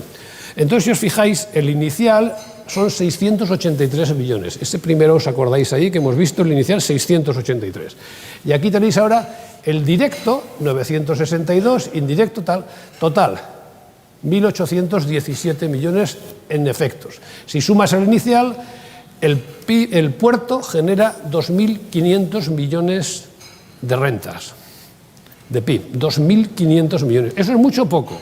Entonces, si os fijáis, el inicial son 683 millones. Ese primero, ¿os acordáis ahí? Que hemos visto el inicial 683. Y aquí tenéis ahora el directo, 962, indirecto total 1.817 millones en efectos. Si sumas el inicial, el puerto genera 2.500 millones de rentas, de PIB, 2.500 millones. ¿Eso es mucho o poco?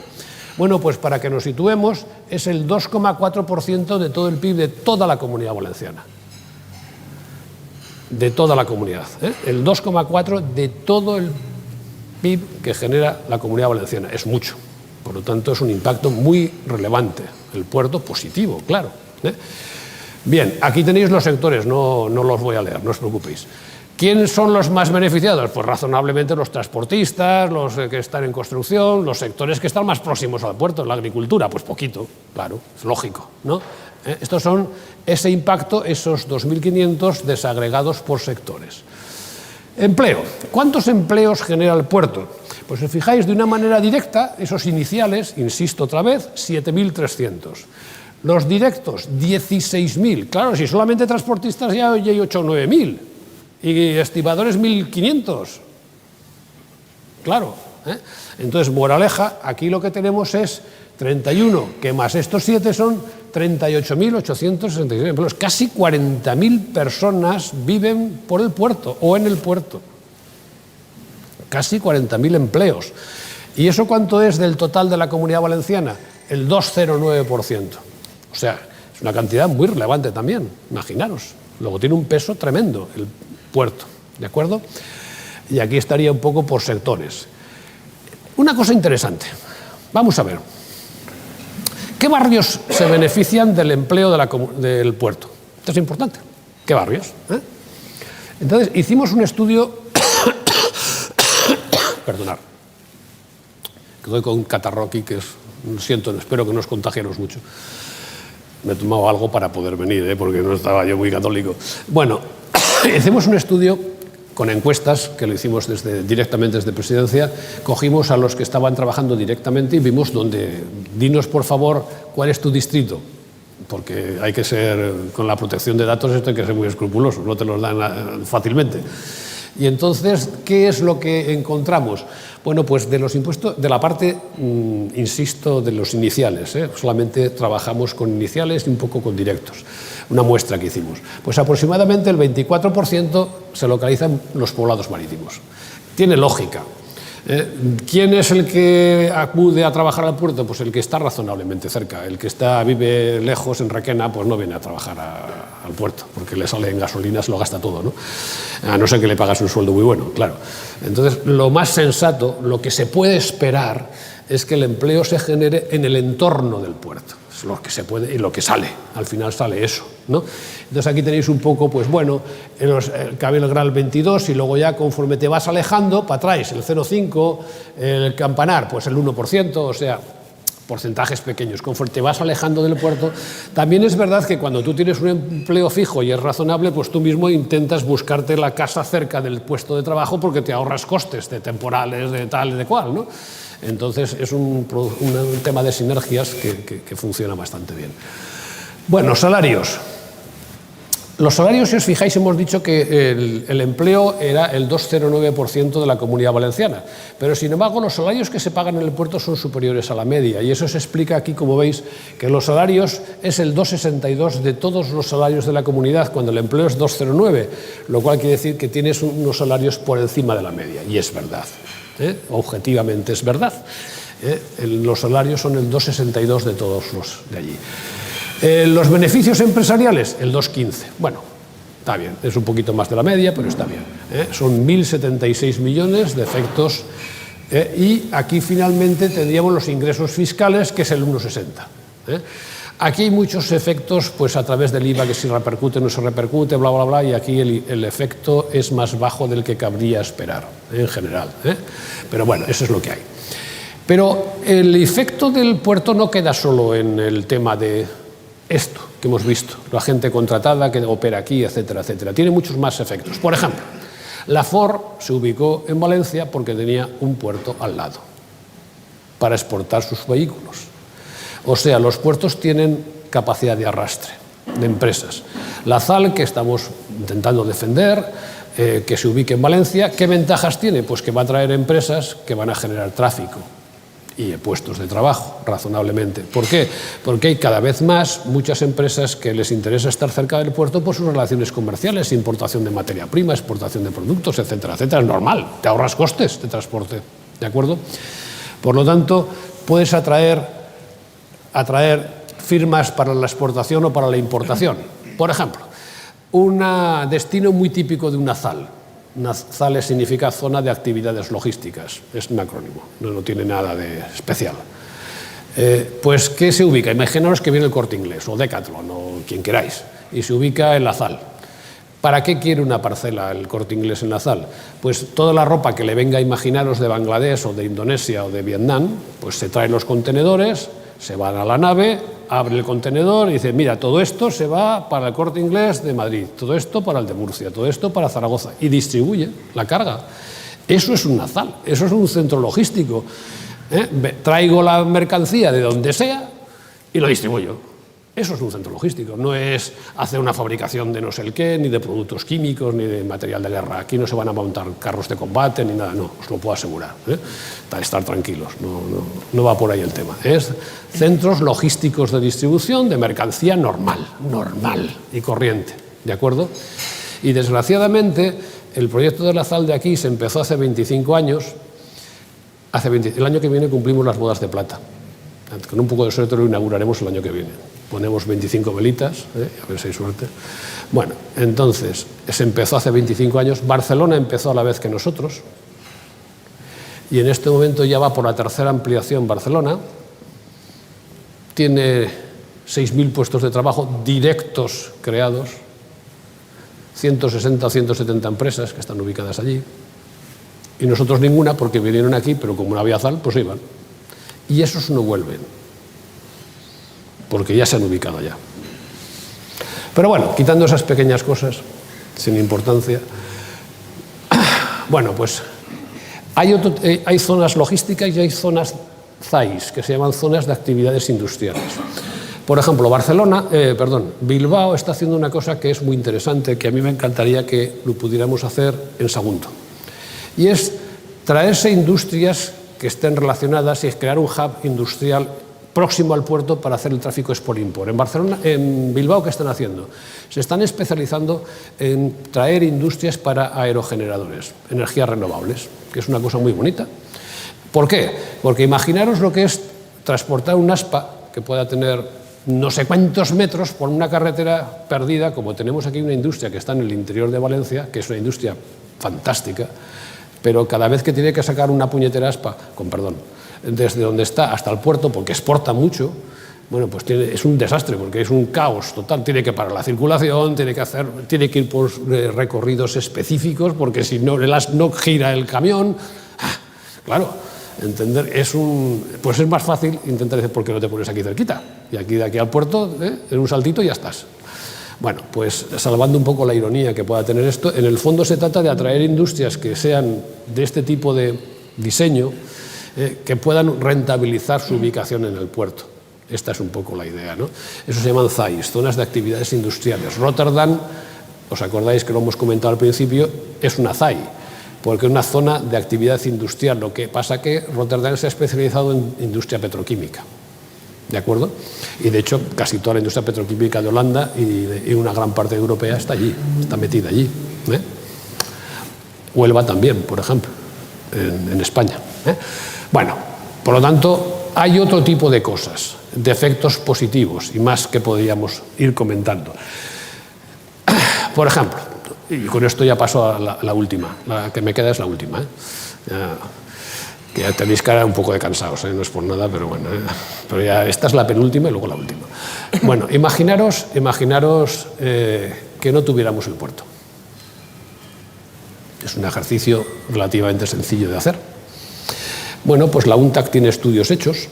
Bueno, pues para que nos situemos, es el 2,4% de todo el PIB de toda la Comunidad Valenciana. De toda la comunidad. El 2,4% de todo el PIB que genera la Comunidad Valenciana. Es mucho. Por lo tanto, es un impacto muy relevante. El puerto positivo, claro. Bien, aquí tenéis los sectores, no los voy a leer, no os preocupéis. ¿Quiénes son los más beneficiados? Pues razonablemente los transportistas, los que están en construcción, los sectores que están más próximos al puerto, la agricultura, pues poquito, claro, es lógico, ¿no? Estos son ese impacto, esos 2.500 desagregados por sectores. Empleo. ¿Cuántos empleos genera el puerto? Pues si fijáis de una manera directa, esos iniciales, insisto otra vez, 7.300. Los directos, 16.000. Claro, si solamente transportistas ya hay 8 o 9.000. Y estibadores 1.500. Claro. Entonces, moraleja, aquí lo que tenemos es 31, que más estos 7 son 38.866 empleos. Casi 40.000 personas viven por el puerto o en el puerto. Casi 40.000 empleos. ¿Y eso cuánto es del total de la Comunidad Valenciana? El 2,09%. O sea, es una cantidad muy relevante también, imaginaros. Luego tiene un peso tremendo el puerto, ¿de acuerdo? Y aquí estaría un poco por sectores. Una cosa interesante, vamos a ver. ¿Qué barrios se benefician del empleo del puerto? Esto es importante. ¿Qué barrios? Entonces, hicimos un estudio... Perdonad, que doy con un catarro aquí, que lo siento, espero que no os contagiaros mucho. Me he tomado algo para poder venir, porque no estaba yo muy católico. Bueno, hicimos un estudio con encuestas, que lo hicimos directamente desde Presidencia. Cogimos a los que estaban trabajando directamente y vimos dinos por favor cuál es tu distrito, porque hay que ser, con la protección de datos esto hay que ser muy escrupuloso, no te los dan fácilmente. Y entonces, ¿qué es lo que encontramos? Bueno, pues de los impuestos, de la parte, insisto, de los iniciales, solamente trabajamos con iniciales y un poco con directos, una muestra que hicimos. Pues aproximadamente el 24% se localiza en los poblados marítimos. Tiene lógica. ¿Quién es el que acude a trabajar al puerto? Pues el que está razonablemente cerca. El que vive lejos, en Requena, pues no viene a trabajar al puerto, porque le sale en gasolina, se lo gasta todo, ¿no? A no ser que le pagas un sueldo muy bueno, claro. Entonces, lo más sensato, lo que se puede esperar, es que el empleo se genere en el entorno del puerto. Es lo que se puede y lo que sale. Al final sale eso, ¿no? Entonces aquí tenéis un poco, pues bueno, el Cabel Gral 22 y luego ya conforme te vas alejando, para atrás, el 0,5, el Campanar, pues el 1%, o sea, porcentajes pequeños. Conforme te vas alejando del puerto, también es verdad que cuando tú tienes un empleo fijo y es razonable, pues tú mismo intentas buscarte la casa cerca del puesto de trabajo porque te ahorras costes de temporales, de tal y de cual, ¿no? Entonces es un tema de sinergias que funciona bastante bien. Bueno, salarios. Los salarios, si os fijáis, hemos dicho que el empleo era el 2,09% de la Comunidad Valenciana, pero sin embargo los salarios que se pagan en el puerto son superiores a la media y eso se explica aquí, como veis, que los salarios es el 2,62 de todos los salarios de la comunidad, cuando el empleo es 2,09, lo cual quiere decir que tienes unos salarios por encima de la media, y es verdad, objetivamente es verdad. Los salarios son el 2,62 de todos los de allí. Los beneficios empresariales, el 2,15. Bueno, está bien, es un poquito más de la media, pero está bien. Son 1.076 millones de efectos y aquí finalmente tendríamos los ingresos fiscales, que es el 1,60. Aquí hay muchos efectos pues a través del IVA, que si repercute o no se repercute, bla, bla, bla, y aquí el efecto es más bajo del que cabría esperar, en general. Pero bueno, eso es lo que hay. Pero el efecto del puerto no queda solo en el tema de esto que hemos visto, la gente contratada que opera aquí, etcétera, etcétera. Tiene muchos más efectos. Por ejemplo, la Ford se ubicó en Valencia porque tenía un puerto al lado para exportar sus vehículos. O sea, los puertos tienen capacidad de arrastre de empresas. La ZAL, que estamos intentando defender, que se ubique en Valencia, ¿qué ventajas tiene? Pues que va a traer empresas que van a generar tráfico y puestos de trabajo, razonablemente. ¿Por qué? Porque hay cada vez muchas empresas que les interesa estar cerca del puerto por sus relaciones comerciales, importación de materia prima, exportación de productos, etcétera, etcétera. Es normal, te ahorras costes de transporte, ¿de acuerdo? Por lo tanto, puedes atraer firmas para la exportación o para la importación. Por ejemplo, un destino muy típico de una ZAL. Una ZAL significa zona de actividades logísticas, es un acrónimo, no tiene nada de especial. Pues, ¿qué se ubica? Imaginaos que viene el Corte Inglés o Decathlon o quien queráis y se ubica en la ZAL. ¿Para qué quiere una parcela el Corte Inglés en la ZAL? Pues toda la ropa que le venga, imaginaros, de Bangladesh o de Indonesia o de Vietnam, pues se traen los contenedores, se van a la nave, abre el contenedor y dice, mira, todo esto se va para el Corte Inglés de Madrid, todo esto para el de Murcia, todo esto para Zaragoza, y distribuye la carga. Eso es una ZAL, eso es un centro logístico. Traigo la mercancía de donde sea y lo distribuyo. Eso es un centro logístico, no es hacer una fabricación de no sé el qué, ni de productos químicos, ni de material de guerra. Aquí no se van a montar carros de combate ni nada, no, os lo puedo asegurar. Estar tranquilos, no va por ahí el tema. Es centros logísticos de distribución de mercancía normal y corriente, ¿de acuerdo? Y desgraciadamente el proyecto de la ZAL de aquí se empezó hace 25 años, el año que viene cumplimos las bodas de plata. Con un poco de suerte lo inauguraremos el año que viene. Ponemos 25 velitas, a ver si hay suerte. Bueno, entonces, se empezó hace 25 años. Barcelona empezó a la vez que nosotros. Y en este momento ya va por la tercera ampliación Barcelona. Tiene 6.000 puestos de trabajo directos creados. 160 o 170 empresas que están ubicadas allí. Y nosotros ninguna, porque vinieron aquí, pero como no había ZAL, pues iban. Y esos no vuelven, porque ya se han ubicado allá. Pero bueno, quitando esas pequeñas cosas, sin importancia, bueno, pues hay zonas logísticas y hay zonas ZAIs, que se llaman zonas de actividades industriales. Por ejemplo, Bilbao está haciendo una cosa que es muy interesante, que a mí me encantaría que lo pudiéramos hacer en Sagunto, y es traerse industrias que estén relacionadas y crear un hub industrial próximo al puerto para hacer el tráfico export-import. En Bilbao, ¿qué están haciendo? Se están especializando en traer industrias para aerogeneradores, energías renovables, que es una cosa muy bonita. ¿Por qué? Porque imaginaros lo que es transportar un aspa que pueda tener no sé cuántos metros por una carretera perdida, como tenemos aquí una industria que está en el interior de Valencia, que es una industria fantástica, pero cada vez que tiene que sacar una puñetera aspa, con perdón, desde donde está hasta el puerto, porque exporta mucho, bueno, pues es un desastre, porque es un caos total. Tiene que parar la circulación, tiene que ir por recorridos específicos, porque si no, no gira el camión. Claro, entender, pues es más fácil intentar decir, ¿por qué no te pones aquí cerquita? Y aquí, de aquí al puerto, en un saltito y ya estás. Bueno, pues salvando un poco la ironía que pueda tener esto, en el fondo se trata de atraer industrias que sean de este tipo de diseño, que puedan rentabilizar su ubicación en el puerto. Esta es un poco la idea, ¿no? Eso se llaman ZAIs, zonas de actividades industriales. Rotterdam, os acordáis que lo hemos comentado al principio, es una ZAI, porque es una zona de actividad industrial. Lo que pasa que Rotterdam se ha especializado en industria petroquímica, ¿de acuerdo? Y de hecho casi toda la industria petroquímica de Holanda y una gran parte europea está allí, está metida allí, ¿eh? Huelva también, por ejemplo, en España, ¿eh? Bueno, por lo tanto, hay otro tipo de cosas, de efectos positivos y más que podríamos ir comentando. Por ejemplo, y con esto ya paso a la última, la que me queda es la última, ¿eh? Que ya tenéis cara un poco de cansados, ¿eh? No es por nada, pero bueno, pero ya esta es la penúltima y luego la última. Bueno, imaginaros que no tuviéramos el puerto. Es un ejercicio relativamente sencillo de hacer. Bueno, pues la UNTAC tiene estudios hechos,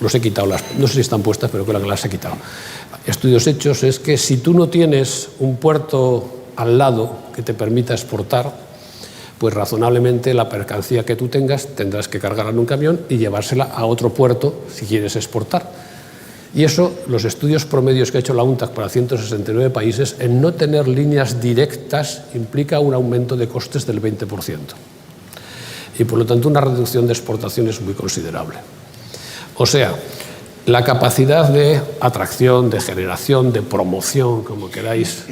los he quitado, no sé si están puestas, pero creo que las he quitado. Estudios hechos es que si tú no tienes un puerto al lado que te permita exportar, pues razonablemente la mercancía que tú tengas tendrás que cargarla en un camión y llevársela a otro puerto si quieres exportar. Y eso, los estudios promedios que ha hecho la UNTAC para 169 países, en no tener líneas directas implica un aumento de costes del 20%. Y por lo tanto una reducción de exportaciones muy considerable. O sea, la capacidad de atracción, de generación, de promoción, como queráis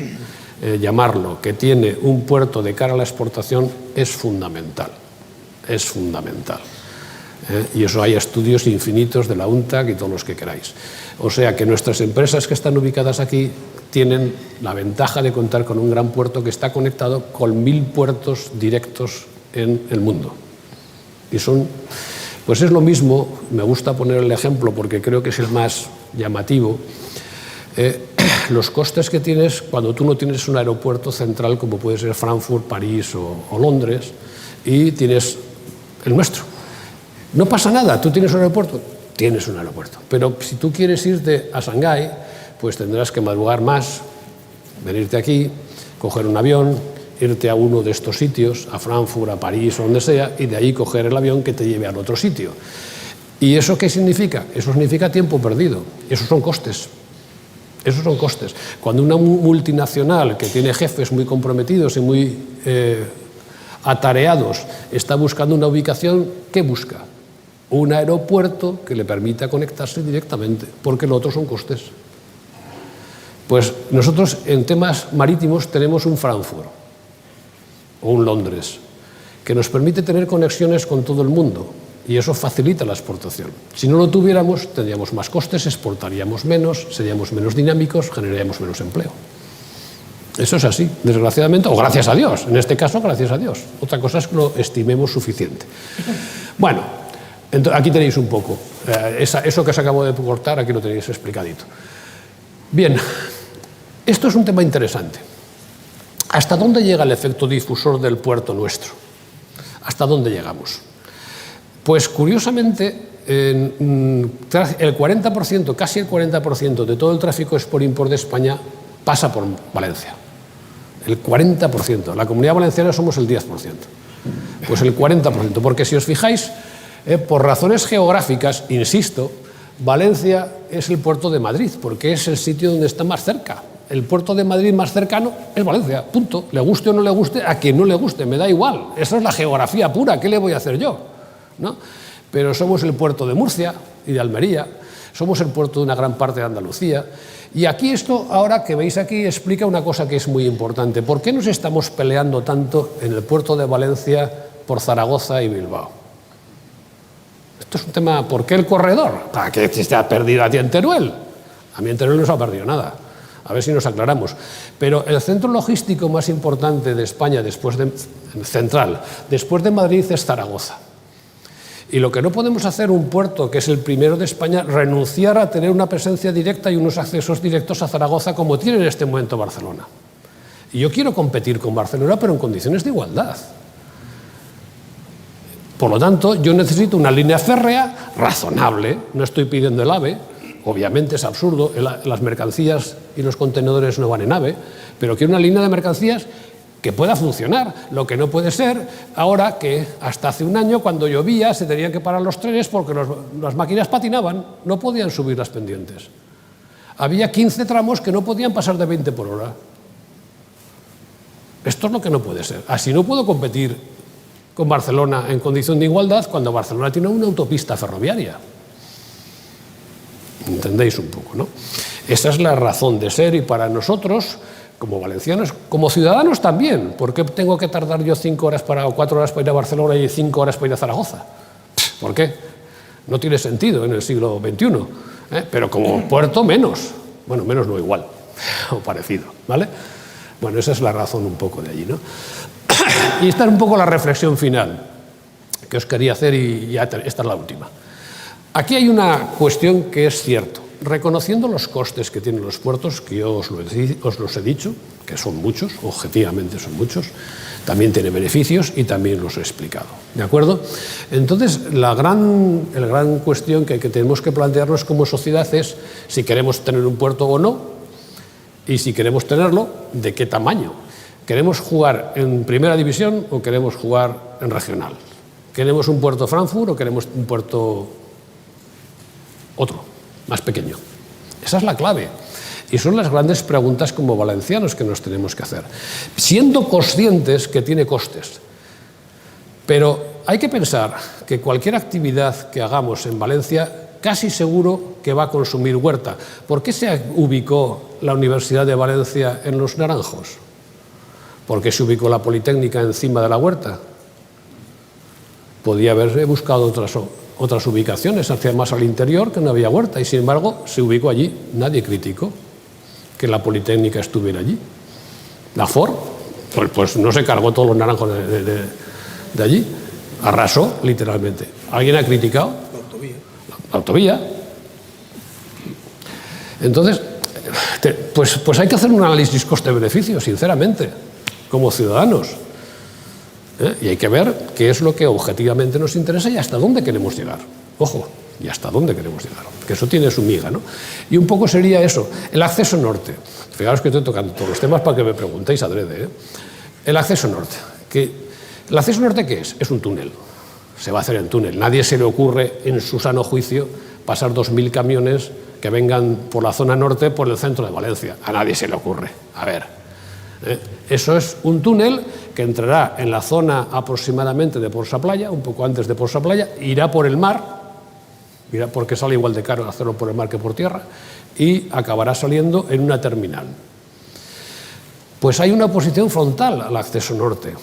llamarlo, que tiene un puerto de cara a la exportación es fundamental. Es fundamental. Y eso hay estudios infinitos de la UNTAC y todos los que queráis. O sea que nuestras empresas que están ubicadas aquí tienen la ventaja de contar con un gran puerto que está conectado con 1000 puertos directos en el mundo. Y pues es lo mismo, me gusta poner el ejemplo porque creo que es el más llamativo, los costes que tienes cuando tú no tienes un aeropuerto central como puede ser Frankfurt, París o Londres, y tienes el nuestro. No pasa nada, tú tienes un aeropuerto, pero si tú quieres irte a Shanghái, pues tendrás que madrugar más, venirte aquí, coger un avión, irte a uno de estos sitios, a Frankfurt, a París o donde sea, y de ahí coger el avión que te lleve al otro sitio. ¿Y eso qué significa? Eso significa tiempo perdido. Esos son costes. Esos son costes. Cuando una multinacional que tiene jefes muy comprometidos y muy atareados está buscando una ubicación, ¿qué busca? Un aeropuerto que le permita conectarse directamente, porque lo otro son costes. Pues nosotros en temas marítimos tenemos un Frankfurt o un Londres, que nos permite tener conexiones con todo el mundo y eso facilita la exportación. Si no lo tuviéramos, tendríamos más costes, exportaríamos menos, seríamos menos dinámicos, generaríamos menos empleo. Eso es así, desgraciadamente, o gracias a Dios, en este caso gracias a Dios. Otra cosa es que lo estimemos suficiente. Bueno, entonces, aquí tenéis un poco, eso que os acabo de cortar, aquí lo tenéis explicadito. Bien, esto es un tema interesante. ¿Hasta dónde llega el efecto difusor del puerto nuestro? ¿Hasta dónde llegamos? Pues curiosamente, el 40%, casi el 40% de todo el tráfico export-import de España pasa por Valencia. El 40%. La Comunidad Valenciana somos el 10%. Pues el 40%, porque si os fijáis, por razones geográficas, insisto, Valencia es el puerto de Madrid, porque es el sitio donde está más cerca. El puerto de Madrid más cercano es Valencia, punto. Le guste o no le guste, a quien no le guste, me da igual. Esa es la geografía pura, ¿qué le voy a hacer yo? ¿No? Pero somos el puerto de Murcia y de Almería, somos el puerto de una gran parte de Andalucía. Y aquí esto, ahora que veis aquí, explica una cosa que es muy importante. ¿Por qué nos estamos peleando tanto en el puerto de Valencia por Zaragoza y Bilbao? Esto es un tema, ¿por qué el corredor? ¿Para qué se ha perdido a ti en Teruel? A mí en Teruel no se ha perdido nada. A ver si nos aclaramos. Pero el centro logístico más importante de España, central, después de Madrid, es Zaragoza. Y lo que no podemos hacer un puerto, que es el primero de España, renunciar a tener una presencia directa y unos accesos directos a Zaragoza como tiene en este momento Barcelona. Y yo quiero competir con Barcelona, pero en condiciones de igualdad. Por lo tanto, yo necesito una línea férrea razonable, no estoy pidiendo el AVE, obviamente es absurdo, las mercancías y los contenedores no van en AVE, pero quiero una línea de mercancías que pueda funcionar. Lo que no puede ser ahora que hasta hace un año, cuando llovía, se tenían que parar los trenes porque las máquinas patinaban, no podían subir las pendientes. Había 15 tramos que no podían pasar de 20 por hora. Esto es lo que no puede ser. Así no puedo competir con Barcelona en condición de igualdad cuando Barcelona tiene una autopista ferroviaria. ¿Entendéis un poco, no? Esa es la razón de ser, y para nosotros, como valencianos, como ciudadanos también. ¿Por qué tengo que tardar yo 5 horas o 4 horas para ir a Barcelona y 5 horas para ir a Zaragoza? ¿Por qué? No tiene sentido en el siglo XXI. Pero como puerto, menos. Bueno, menos no, igual, o parecido, ¿vale? Bueno, esa es la razón un poco de allí, ¿no? Y esta es un poco la reflexión final que os quería hacer, y ya esta es la última. Aquí hay una cuestión que es cierto. Reconociendo los costes que tienen los puertos, que yo os los he dicho, que son muchos, objetivamente son muchos, también tiene beneficios y también los he explicado. ¿De acuerdo? Entonces, la gran cuestión que tenemos que plantearnos como sociedad es si queremos tener un puerto o no, y si queremos tenerlo, ¿de qué tamaño? ¿Queremos jugar en primera división o queremos jugar en regional? ¿Queremos un puerto Frankfurt o queremos un puerto otro, más pequeño? Esa es la clave. Y son las grandes preguntas como valencianos que nos tenemos que hacer, siendo conscientes que tiene costes. Pero hay que pensar que cualquier actividad que hagamos en Valencia casi seguro que va a consumir huerta. ¿Por qué se ubicó la Universidad de Valencia en Los Naranjos? ¿Por qué se ubicó la Politécnica encima de la huerta? Podía haberse buscado otras ubicaciones hacia más al interior, que no había huerta, y sin embargo se ubicó allí. Nadie criticó que la Politécnica estuviera allí. La Ford, pues no se cargó todos los naranjos de allí, arrasó literalmente. ¿Alguien ha criticado? La autovía. Entonces, pues hay que hacer un análisis coste-beneficio, sinceramente, como ciudadanos. Y hay que ver qué es lo que objetivamente nos interesa y hasta dónde queremos llegar. Ojo, y hasta dónde queremos llegar, que eso tiene su miga, ¿no? Y un poco sería eso, el acceso norte. Fijaros que estoy tocando todos los temas para que me preguntéis adrede, ¿eh? El acceso norte. ¿El acceso norte qué es? Es un túnel. Se va a hacer en túnel. Nadie se le ocurre, en su sano juicio, pasar 2.000 camiones que vengan por la zona norte por el centro de Valencia. A nadie se le ocurre. A ver, eso es un túnel que entrará en la zona aproximadamente de Porsa Playa, un poco antes de Porsa Playa, irá por el mar, porque sale igual de caro hacerlo por el mar que por tierra, y acabará saliendo en una terminal. Pues hay una oposición frontal al acceso norte.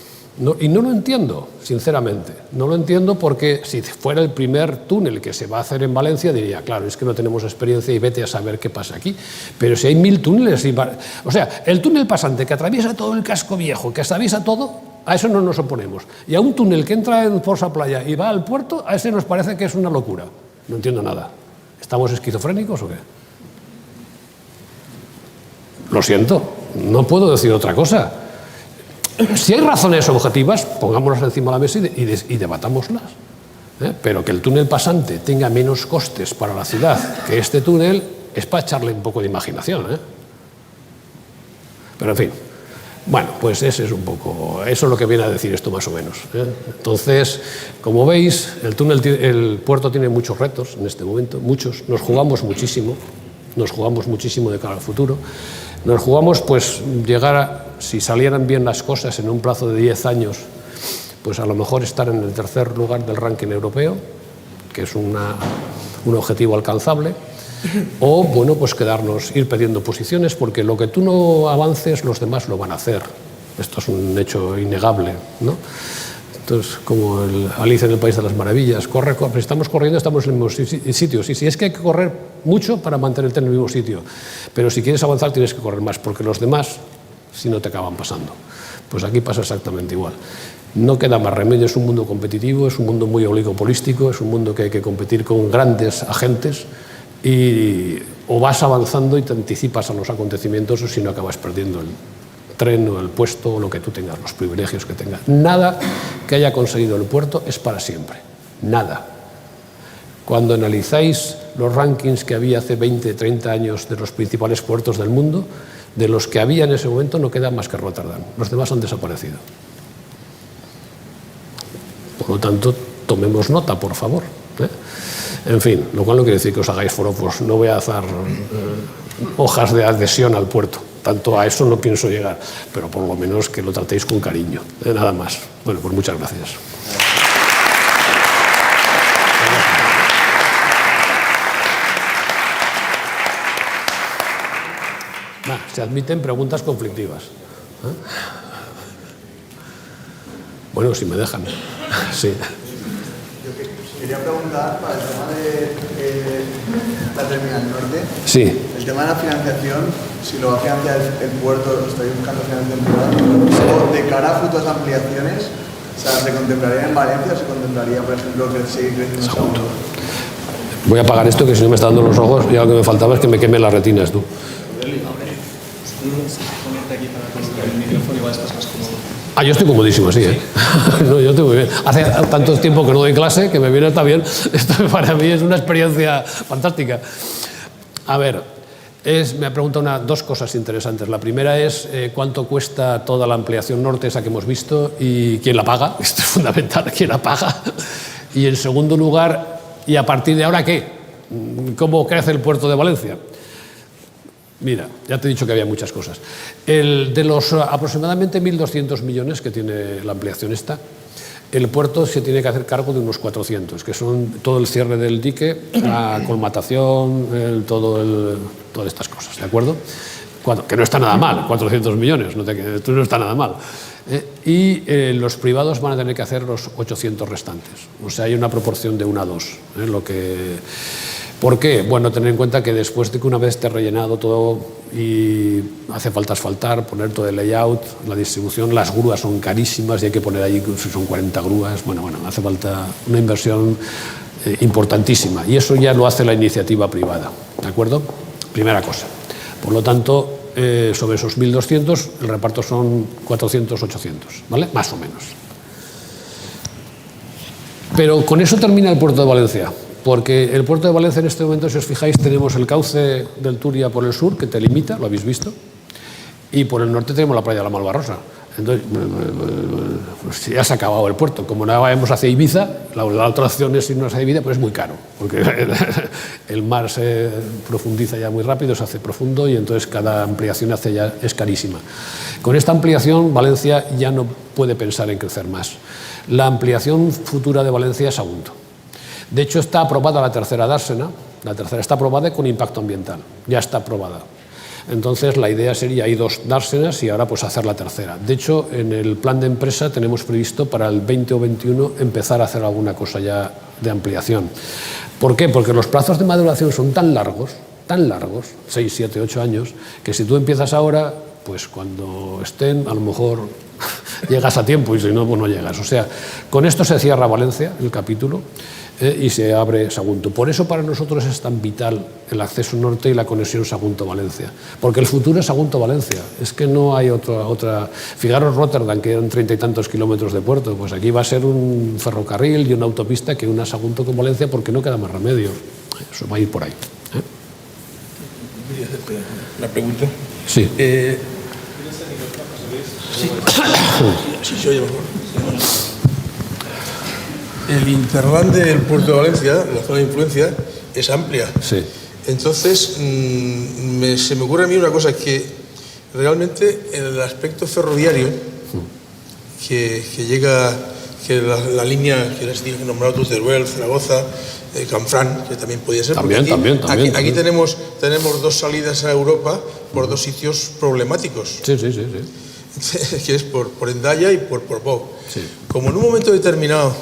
Y no lo entiendo, sinceramente. No lo entiendo porque si fuera el primer túnel que se va a hacer en Valencia, diría, claro, es que no tenemos experiencia y vete a saber qué pasa aquí. Pero si hay 1000 túneles... O sea, el túnel pasante que atraviesa todo el casco viejo, que atraviesa todo, a eso no nos oponemos. Y a un túnel que entra en Porsa Playa y va al puerto, a ese nos parece que es una locura. No entiendo nada. ¿Estamos esquizofrénicos o qué? Lo siento, no puedo decir otra cosa. Si hay razones objetivas, pongámoslas encima de la mesa y debatámoslas. Pero que el túnel pasante tenga menos costes para la ciudad que este túnel es para echarle un poco de imaginación. Pero en fin, bueno, pues ese es un poco, eso es lo que viene a decir esto más o menos. Entonces, como veis, el puerto tiene muchos retos en este momento, muchos. Nos jugamos muchísimo de cara al futuro. Nos jugamos pues llegar a, si salieran bien las cosas en un plazo de 10 años, pues a lo mejor estar en el tercer lugar del ranking europeo, que es un objetivo alcanzable, o bueno, pues ir perdiendo posiciones, porque lo que tú no avances, los demás lo van a hacer. Esto es un hecho innegable, ¿no? Esto es como el Alicia en el País de las Maravillas. Corre, corre. Si estamos corriendo, estamos en el mismo sitio. Sí, es que hay que correr mucho para mantenerte en el mismo sitio. Pero si quieres avanzar, tienes que correr más, porque los demás, si no, te acaban pasando. Pues aquí pasa exactamente igual. No queda más remedio, es un mundo competitivo, es un mundo muy oligopolístico, es un mundo que hay que competir con grandes agentes y o vas avanzando y te anticipas a los acontecimientos o si no acabas perdiendo el tren o el puesto o lo que tú tengas, los privilegios que tengas. Nada que haya conseguido el puerto es para siempre, nada. Cuando analizáis los rankings que había hace 20, 30 años de los principales puertos del mundo, de los que había en ese momento no queda más que Rotterdam, los demás han desaparecido. Por lo tanto, tomemos nota, por favor. En fin, lo cual no quiere decir que os hagáis forofos, no voy a hacer hojas de adhesión al puerto, tanto a eso no pienso llegar, pero por lo menos que lo tratéis con cariño, nada más. Bueno, pues muchas gracias. Se admiten preguntas conflictivas. Bueno, si me dejan. Sí.
Quería preguntar para el tema de la terminal norte.
Sí.
El tema de la financiación, si lo va a financiar el puerto, lo estoy buscando financiación privada. O de cara a futuras ampliaciones, o sea, ¿se contemplaría en Valencia o se contemplaría, por ejemplo, que seguir creciendo en Sagunto?
Voy a apagar esto que si no me está dando los ojos y lo que me faltaba es que me queme las retinas tú. Ah, yo estoy comodísimo, sí, ¿eh? No, yo estoy muy bien. Hace tanto tiempo que no doy clase que me viene tan bien. Esto para mí es una experiencia fantástica. A ver, me ha preguntado dos cosas interesantes. La primera es cuánto cuesta toda la ampliación norte, esa que hemos visto, y quién la paga. Esto es fundamental, quién la paga. Y en segundo lugar, ¿y a partir de ahora qué? ¿Cómo crece el puerto de Valencia? Mira, ya te he dicho que había muchas cosas. De los aproximadamente 1.200 millones que tiene la ampliación esta, el puerto se tiene que hacer cargo de unos 400, que son todo el cierre del dique, la colmatación, todas estas cosas, ¿de acuerdo? Que no está nada mal, 400 millones, no está nada mal. Y los privados van a tener que hacer los 800 restantes. O sea, hay una proporción de 1 a 2. ¿Por qué? Bueno, tener en cuenta que después de que una vez esté rellenado todo y hace falta asfaltar, poner todo el layout, la distribución, las grúas son carísimas y hay que poner ahí, son 40 grúas, bueno, hace falta una inversión importantísima y eso ya lo hace la iniciativa privada, ¿de acuerdo? Primera cosa. Por lo tanto, sobre esos 1.200, el reparto son 400, 800, ¿vale? Más o menos. Pero con eso termina el puerto de Valencia. Porque el puerto de Valencia en este momento, si os fijáis, tenemos el cauce del Turia por el sur, que te limita, lo habéis visto, y por el norte tenemos la playa de la Malvarrosa. Entonces, pues ya se ha acabado el puerto. Como no vayamos hacia Ibiza, la otra opción es irnos hacia Ibiza, pero es muy caro, porque el mar se profundiza ya muy rápido, se hace profundo y entonces cada ampliación es carísima. Con esta ampliación, Valencia ya no puede pensar en crecer más. La ampliación futura de Valencia es Sagunto. De hecho, está aprobada la tercera dársena, la tercera está aprobada con impacto ambiental, ya está aprobada. Entonces, la idea sería, hay 2 dársenas y ahora pues hacer la tercera. De hecho, en el plan de empresa tenemos previsto para el 20 o 21 empezar a hacer alguna cosa ya de ampliación. ¿Por qué? Porque los plazos de maduración son tan largos, 6, 7, 8 años, que si tú empiezas ahora, pues cuando estén, a lo mejor llegas a tiempo y si no, pues no llegas. O sea, con esto se cierra Valencia, el capítulo, y se abre Sagunto. Por eso para nosotros es tan vital el acceso norte y la conexión Sagunto-Valencia, porque el futuro es Sagunto-Valencia, es que no hay otra... Fijaros Rotterdam, que eran 30 y tantos kilómetros de puerto, pues aquí va a ser un ferrocarril y una autopista que una Sagunto con Valencia porque no queda más remedio. Eso va a ir por ahí.
¿Una pregunta?
Sí.
Sí, se oye mejor. El interland del puerto de Valencia, la zona de influencia, es amplia.
Sí.
Entonces, se me ocurre a mí una cosa, que realmente en el aspecto ferroviario, que llega, que la línea que les dije nombrado tú, Teruel, Zaragoza, Canfrán, que también podía ser. Aquí tenemos 2 salidas a Europa por 2 sitios problemáticos.
Sí.
que es por Hendaya y por Portbou.
Sí.
Como en un momento determinado,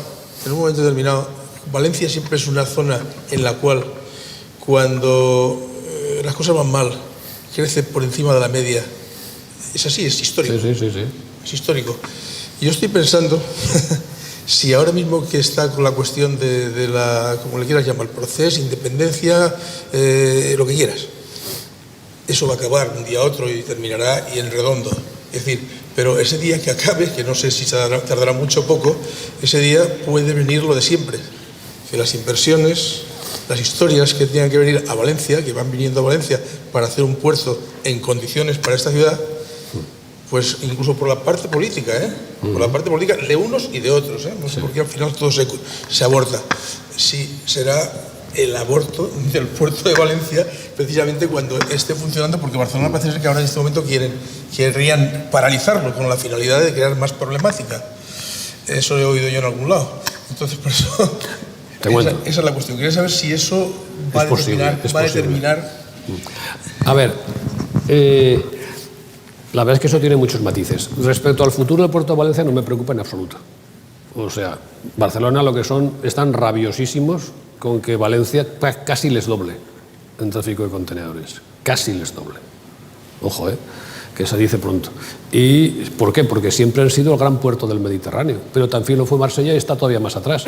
Valencia siempre es una zona en la cual, cuando las cosas van mal, crece por encima de la media. Es así, es histórico.
Sí.
Es histórico. Y yo estoy pensando si ahora mismo que está con la cuestión de la, como le quieras llamar, proceso, independencia, lo que quieras, eso va a acabar un día a otro y terminará y en redondo. Es decir, pero ese día que acabe, que no sé si tardará mucho o poco, ese día puede venir lo de siempre. Que las inversiones, las historias que tengan que venir a Valencia, que van viniendo a Valencia para hacer un puerto en condiciones para esta ciudad, pues incluso por la parte política, por la parte política de unos y de otros, no sé por qué al final todo se aborta. Sí, será el aborto del puerto de Valencia precisamente cuando esté funcionando, porque Barcelona parece ser que ahora en este momento querrían paralizarlo con la finalidad de crear más problemática. Eso he oído yo en algún lado. Entonces, por eso, esa es la cuestión. Quería saber si eso va a determinar.
A ver, la verdad es que eso tiene muchos matices. Respecto al futuro del puerto de Valencia no me preocupa en absoluto. O sea, Barcelona lo que están rabiosísimos con que Valencia casi les doble en tráfico de contenedores. Casi les doble. Ojo, que se dice pronto. ¿Y por qué? Porque siempre han sido el gran puerto del Mediterráneo, pero también lo fue Marsella y está todavía más atrás.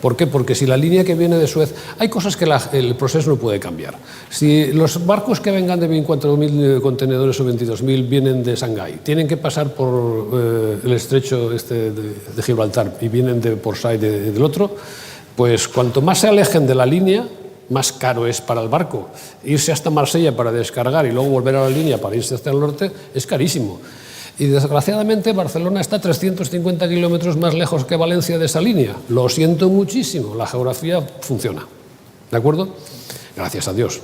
¿Por qué? Porque si la línea que viene de Suez... Hay cosas que el proceso no puede cambiar. Si los barcos que vengan de 24.000 contenedores o 22.000 vienen de Shanghái, tienen que pasar por el estrecho de Gibraltar y vienen de Port Said del otro, pues cuanto más se alejen de la línea, más caro es para el barco. Irse hasta Marsella para descargar y luego volver a la línea para irse hasta el norte es carísimo. Y desgraciadamente Barcelona está 350 kilómetros más lejos que Valencia de esa línea. Lo siento muchísimo, la geografía funciona. ¿De acuerdo? Gracias a Dios.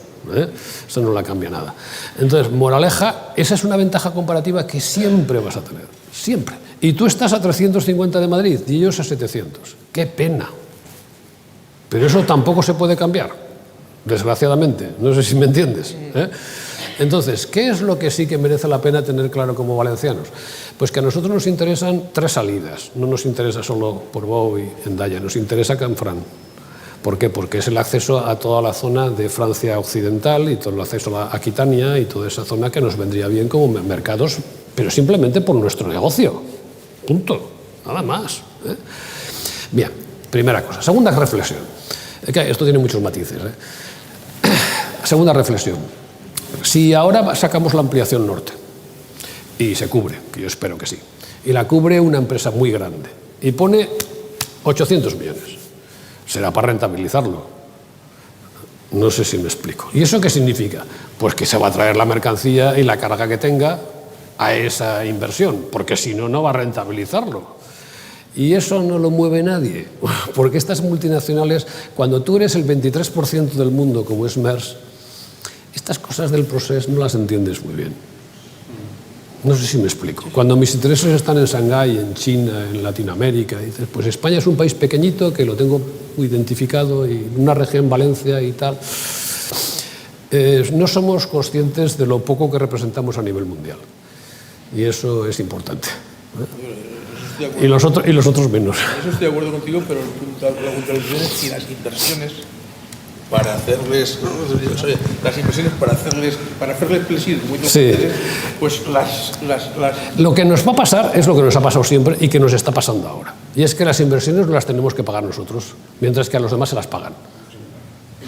Eso no la cambia nada. Entonces, moraleja, esa es una ventaja comparativa que siempre vas a tener. Siempre. Y tú estás a 350 de Madrid y ellos a 700. ¡Qué pena! Pero eso tampoco se puede cambiar, desgraciadamente. No sé si me entiendes. Entonces, ¿qué es lo que sí que merece la pena tener claro como valencianos? Pues que a nosotros nos interesan 3 salidas. No nos interesa solo Portbou y Hendaya, nos interesa Canfranc. ¿Por qué? Porque es el acceso a toda la zona de Francia occidental y todo el acceso a Aquitania y toda esa zona que nos vendría bien como mercados, pero simplemente por nuestro negocio. Punto. Nada más. Bien, primera cosa. Segunda reflexión. Esto tiene muchos matices. Segunda reflexión. Si ahora sacamos la ampliación norte y se cubre, que yo espero que sí, y la cubre una empresa muy grande y pone 800 millones, será para rentabilizarlo. No sé si me explico. ¿Y eso qué significa? Pues que se va a traer la mercancía y la carga que tenga a esa inversión, porque si no, no va a rentabilizarlo. Y eso no lo mueve nadie, porque estas multinacionales, cuando tú eres el 23% del mundo, como es Maersk, estas cosas del proceso no las entiendes muy bien. No sé si me explico. Cuando mis intereses están en Shanghái, en China, en Latinoamérica, dices, pues España es un país pequeñito que lo tengo identificado y una región, Valencia y tal. No somos conscientes de lo poco que representamos a nivel mundial. Y eso es importante. Y los otros menos.
Eso estoy de acuerdo contigo, pero la contradicción es que las inversiones para hacerles, para hacerles placer, pues
Lo que nos va a pasar es lo que nos ha pasado siempre y que nos está pasando ahora. Y es que las inversiones no las tenemos que pagar nosotros, mientras que a los demás se las pagan.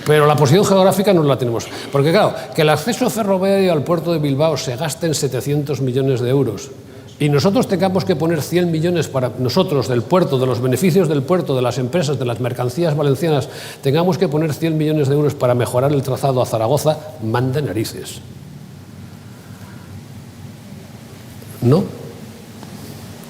Pero la posición geográfica no la tenemos. Porque claro, que el acceso ferroviario al puerto de Bilbao se gaste en 700 millones de euros y nosotros tengamos que poner 100 millones para nosotros del puerto, de los beneficios del puerto, de las empresas, de las mercancías valencianas, tengamos que poner 100 millones de euros para mejorar el trazado a Zaragoza, manda narices. ¿No?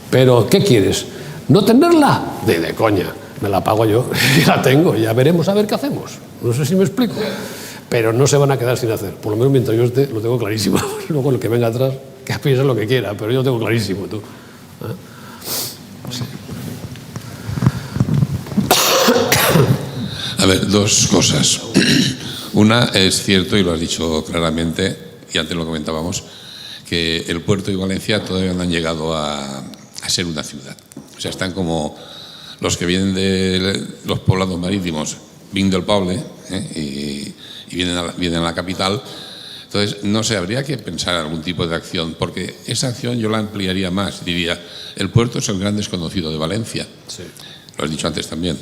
Pero, ¿qué quieres? ¿No tenerla? De coña, me la pago yo y la tengo, ya veremos a ver qué hacemos. No sé si me explico. Pero no se van a quedar sin hacer, por lo menos mientras yo esté, lo tengo clarísimo. Luego el que venga atrás, que piense lo que quiera, pero yo lo tengo clarísimo, tú. Sí.
A ver, 2 cosas. Una, es cierto, y lo has dicho claramente, y antes lo comentábamos, que el puerto y Valencia todavía no han llegado a ser una ciudad. O sea, están como los que vienen de los poblados marítimos, vienen del poble y vienen a la capital. Entonces, no sé, habría que pensar algún tipo de acción, porque esa acción yo la ampliaría más. Diría, el puerto es el gran desconocido de Valencia. Sí. Lo has dicho antes también.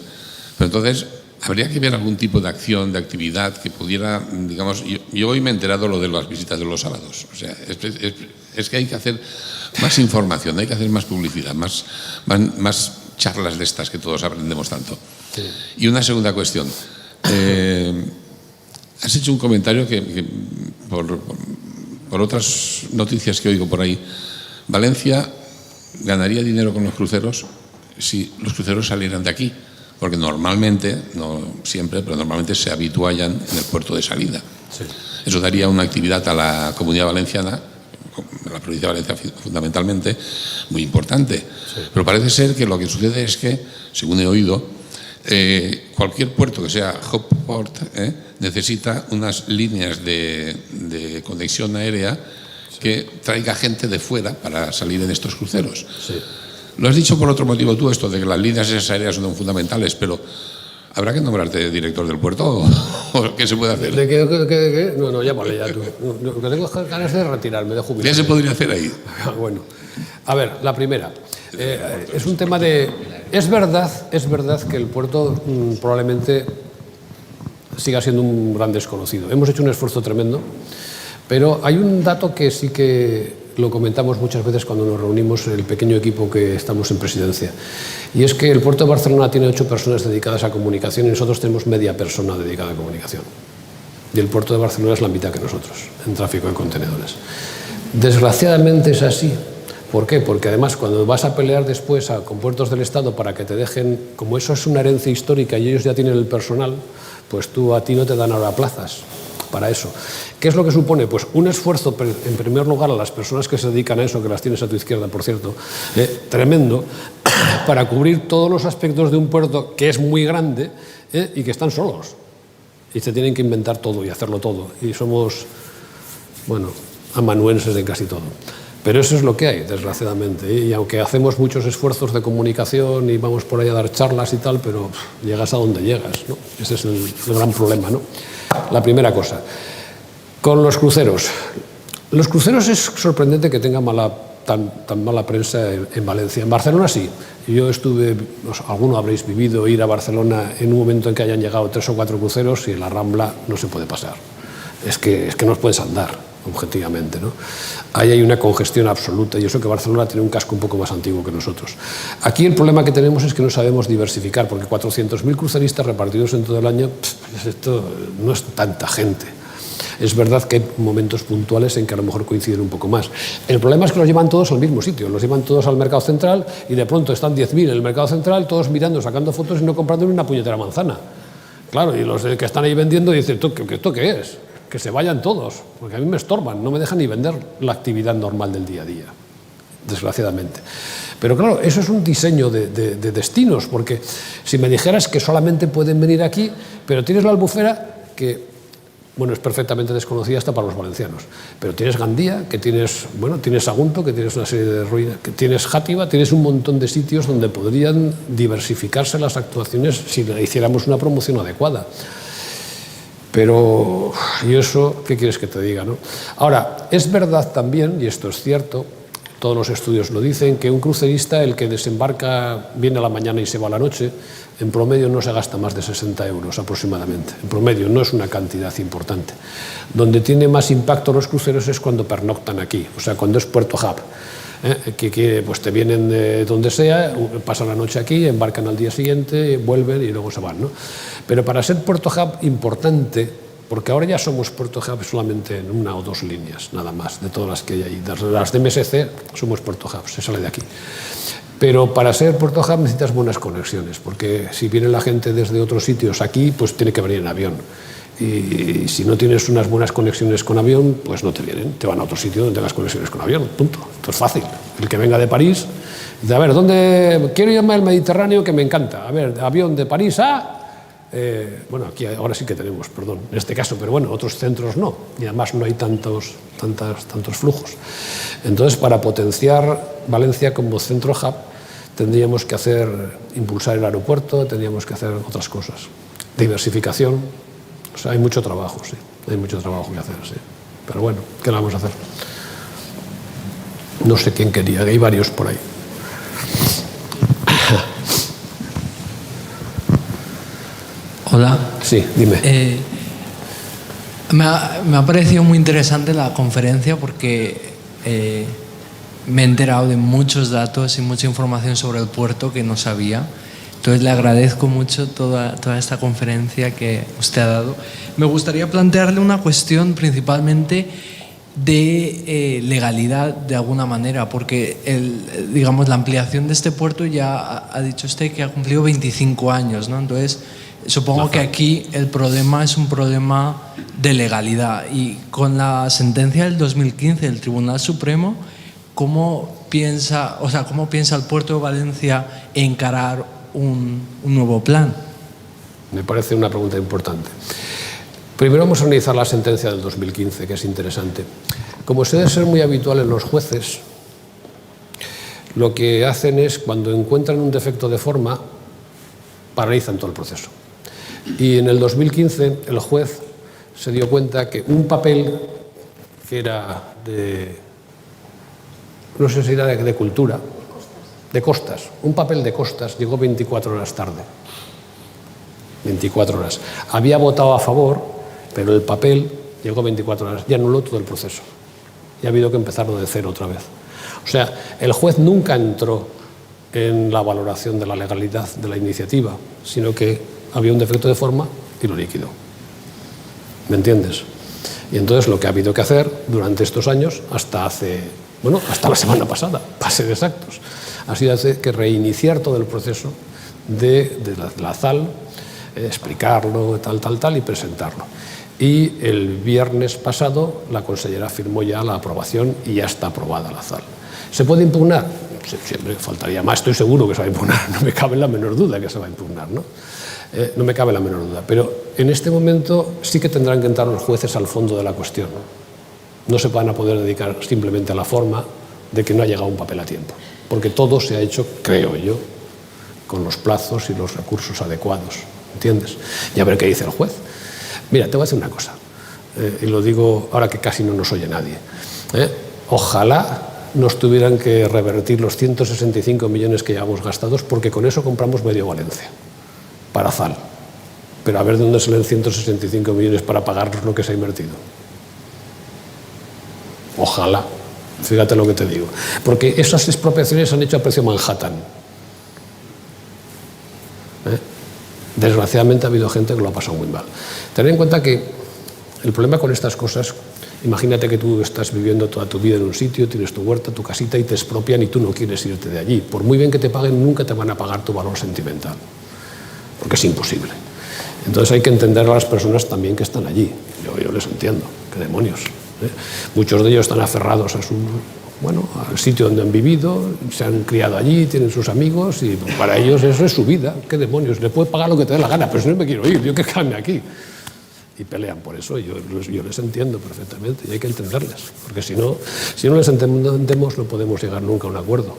Pero entonces, habría que ver algún tipo de acción, de actividad que pudiera, digamos... Yo hoy me he enterado lo de las visitas de los sábados. O sea, es que hay que hacer más información, hay que hacer más publicidad, más charlas de estas que todos aprendemos tanto. Sí. Y una segunda cuestión. Has hecho un comentario que por otras noticias que oigo por ahí, Valencia ganaría dinero con los cruceros si los cruceros salieran de aquí, porque normalmente, no siempre, pero normalmente se habituallan en el puerto de salida. Sí. Eso daría una actividad a la Comunidad Valenciana, a la provincia de Valencia fundamentalmente, muy importante. Sí. Pero parece ser que lo que sucede es que, según he oído, cualquier puerto que sea hub port necesita unas líneas de conexión aérea que traiga gente de fuera para salir en estos cruceros. Sí. Lo has dicho por otro motivo tú, esto de que las líneas esas aéreas son fundamentales, pero ¿habrá que nombrarte director del puerto o qué se puede hacer?
¿De qué? No, llámale ya tú. No, tengo ganas de retirarme, de jubilarme.
¿Qué se podría hacer ahí?
Bueno, a ver, la primera. Es un tema de... Es verdad que el puerto probablemente siga siendo un gran desconocido. Hemos hecho un esfuerzo tremendo, pero hay un dato que sí que lo comentamos muchas veces cuando nos reunimos en el pequeño equipo que estamos en presidencia, y es que el puerto de Barcelona tiene 8 personas dedicadas a comunicación y nosotros tenemos media persona dedicada a comunicación. Y el puerto de Barcelona es la mitad que nosotros en tráfico de contenedores. Desgraciadamente es así. ¿Por qué? Porque además cuando vas a pelear después con puertos del Estado para que te dejen, como eso es una herencia histórica y ellos ya tienen el personal, pues a ti no te dan ahora plazas para eso. ¿Qué es lo que supone? Pues un esfuerzo, en primer lugar, a las personas que se dedican a eso, que las tienes a tu izquierda, por cierto, tremendo, para cubrir todos los aspectos de un puerto que es muy grande y que están solos. Y se tienen que inventar todo y hacerlo todo. Y somos, bueno, amanuenses de casi todo. Pero eso es lo que hay, desgraciadamente. Y aunque hacemos muchos esfuerzos de comunicación y vamos por ahí a dar charlas y tal, pero llegas a donde llegas, ¿no? Ese es el gran problema, ¿no? La primera cosa. Con los cruceros. Los cruceros es sorprendente que tengan tan mala prensa en Valencia. En Barcelona sí. Yo estuve, alguno habréis vivido ir a Barcelona en un momento en que hayan llegado 3 o 4 cruceros y en la Rambla no se puede pasar. Es que no puedes andar, objetivamente, ¿no? Ahí hay una congestión absoluta y eso que Barcelona tiene un casco un poco más antiguo que nosotros. Aquí el problema que tenemos es que no sabemos diversificar, porque 400.000 cruceristas repartidos en todo el año, esto no es tanta gente. Es verdad que hay momentos puntuales en que a lo mejor coinciden un poco más. El problema es que los llevan todos al mismo sitio, los llevan todos al mercado central y de pronto están 10.000 en el mercado central, todos mirando, sacando fotos y no comprando ni una puñetera manzana. Claro, y los que están ahí vendiendo dicen, ¿esto qué es? Que se vayan todos, porque a mí me estorban, no me dejan ni vender la actividad normal del día a día, desgraciadamente. Pero claro, eso es un diseño de destinos, porque si me dijeras que solamente pueden venir aquí, pero tienes la Albufera, que bueno, es perfectamente desconocida hasta para los valencianos, pero tienes Gandía, que tienes Sagunto, que tienes una serie de ruinas, que tienes Játiva, tienes un montón de sitios donde podrían diversificarse las actuaciones si le hiciéramos una promoción adecuada. Pero, ¿y eso qué quieres que te diga, no? Ahora, es verdad también, y esto es cierto, todos los estudios lo dicen, que un crucerista, el que desembarca, viene a la mañana y se va a la noche, en promedio no se gasta más de 60 euros aproximadamente. En promedio, no es una cantidad importante. Donde tiene más impacto los cruceros es cuando pernoctan aquí, o sea, cuando es Puerto Hub. Que pues te vienen de donde sea, pasan la noche aquí, embarcan al día siguiente, vuelven y luego se van, ¿no? Pero para ser Puerto Hub importante, porque ahora ya somos Puerto Hub solamente en 1 o 2 líneas, nada más, de todas las que hay ahí. Las de MSC somos Puerto Hub, se sale de aquí. Pero para ser Puerto Hub necesitas buenas conexiones, porque si viene la gente desde otros sitios aquí, pues tiene que venir en avión. Y si no tienes unas buenas conexiones con avión, pues no te vienen, te van a otro sitio donde tengas conexiones con avión, punto. Esto es fácil. El que venga de París, dice, a ver, ¿dónde quiero irme al Mediterráneo que me encanta? A ver, avión de París a bueno, aquí ahora sí que tenemos, perdón, en este caso, pero bueno, otros centros no, y además no hay tantos flujos. Entonces, para potenciar Valencia como centro hub, tendríamos que impulsar el aeropuerto, tendríamos que hacer otras cosas. Diversificación, o sea, hay mucho trabajo, sí, hay mucho trabajo que hacer, sí. Pero bueno, ¿qué le vamos a hacer? No sé quién quería, hay varios por ahí.
Hola.
Sí, dime.
Me ha parecido muy interesante la conferencia porque me he enterado de muchos datos y mucha información sobre el puerto que no sabía. Entonces le agradezco mucho toda esta conferencia que usted ha dado. Me gustaría plantearle una cuestión principalmente de legalidad de alguna manera, porque digamos, la ampliación de este puerto ya ha dicho usted que ha cumplido 25 años, ¿no? Entonces supongo que aquí el problema es un problema de legalidad, y con la sentencia del 2015 del Tribunal Supremo, ¿cómo piensa el puerto de Valencia encarar un nuevo plan?
Me parece una pregunta importante. Primero vamos a analizar la sentencia del 2015, que es interesante. Como suele ser muy habitual en los jueces, lo que hacen es, cuando encuentran un defecto de forma, paralizan todo el proceso. Y en el 2015 el juez se dio cuenta que un papel que era no sé si era de cultura, de costas, un papel de costas llegó 24 horas tarde. 24 horas. Había votado a favor, pero el papel llegó 24 horas y anuló todo el proceso. Y ha habido que empezarlo de cero otra vez. O sea, el juez nunca entró en la valoración de la legalidad de la iniciativa, sino que había un defecto de forma y lo liquidó. ¿Me entiendes? Y entonces lo que ha habido que hacer durante estos años, hasta la semana pasada, para ser exactos, ha sido que reiniciar todo el proceso de la ZAL, explicarlo, tal, y presentarlo. Y el viernes pasado la consellera firmó ya la aprobación y ya está aprobada la ZAL. ¿Se puede impugnar? Siempre faltaría más, estoy seguro que se va a impugnar, no me cabe la menor duda que se va a impugnar, ¿no? No me cabe la menor duda, pero en este momento sí que tendrán que entrar los jueces al fondo de la cuestión. No se van a poder dedicar simplemente a la forma de que no ha llegado un papel a tiempo, porque todo se ha hecho, creo yo, con los plazos y los recursos adecuados, ¿entiendes? Y a ver qué dice el juez. Mira, te voy a decir una cosa, y lo digo ahora que casi no nos oye nadie. Ojalá nos tuvieran que revertir los 165 millones que llevamos gastados, porque con eso compramos medio Valencia para ZAL. Pero a ver de dónde salen 165 millones para pagarnos lo que se ha invertido. Ojalá, fíjate lo que te digo. Porque esas expropiaciones se han hecho a precio Manhattan. Desgraciadamente ha habido gente que lo ha pasado muy mal. Ten en cuenta que el problema con estas cosas, imagínate que tú estás viviendo toda tu vida en un sitio, tienes tu huerta, tu casita y te expropian y tú no quieres irte de allí. Por muy bien que te paguen, nunca te van a pagar tu valor sentimental, porque es imposible. Entonces hay que entender a las personas también que están allí. Yo les entiendo, qué demonios. Muchos de ellos están aferrados al sitio donde han vivido, se han criado allí, tienen sus amigos y para ellos eso es su vida. ¿Qué demonios? Le puedes pagar lo que te dé la gana, pero si no me quiero ir, yo que quedarme aquí. Y pelean por eso, yo les entiendo perfectamente y hay que entenderles, porque si no les entendemos no podemos llegar nunca a un acuerdo.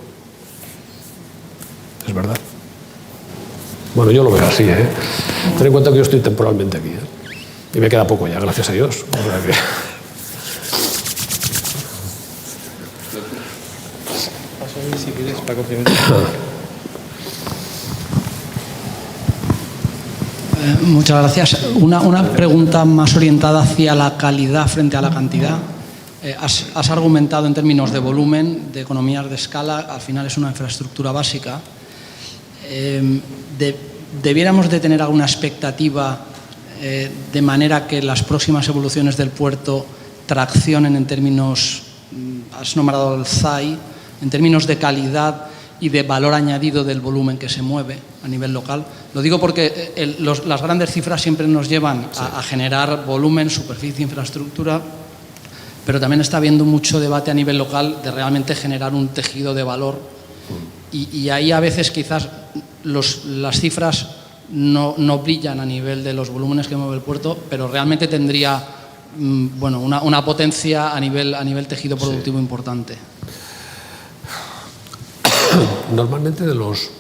Es verdad. Bueno, yo lo veo así, ¿eh? Ten en cuenta que yo estoy temporalmente aquí, y me queda poco ya, gracias a Dios. O sea que...
Si quieres, para complementar.
Muchas gracias. Una pregunta más orientada hacia la calidad frente a la cantidad. Has argumentado en términos de volumen, de economías de escala, al final es una infraestructura básica. ¿Debiéramos de tener alguna expectativa de manera que las próximas evoluciones del puerto traccionen en términos, has nombrado el ZAI, en términos de calidad y de valor añadido del volumen que se mueve a nivel local? Lo digo porque las grandes cifras siempre nos llevan a generar volumen, superficie, infraestructura, pero también está habiendo mucho debate a nivel local de realmente generar un tejido de valor. Y ahí a veces quizás las cifras no brillan a nivel de los volúmenes que mueve el puerto, pero realmente tendría bueno, una potencia a nivel tejido productivo importante.
Normalmente de los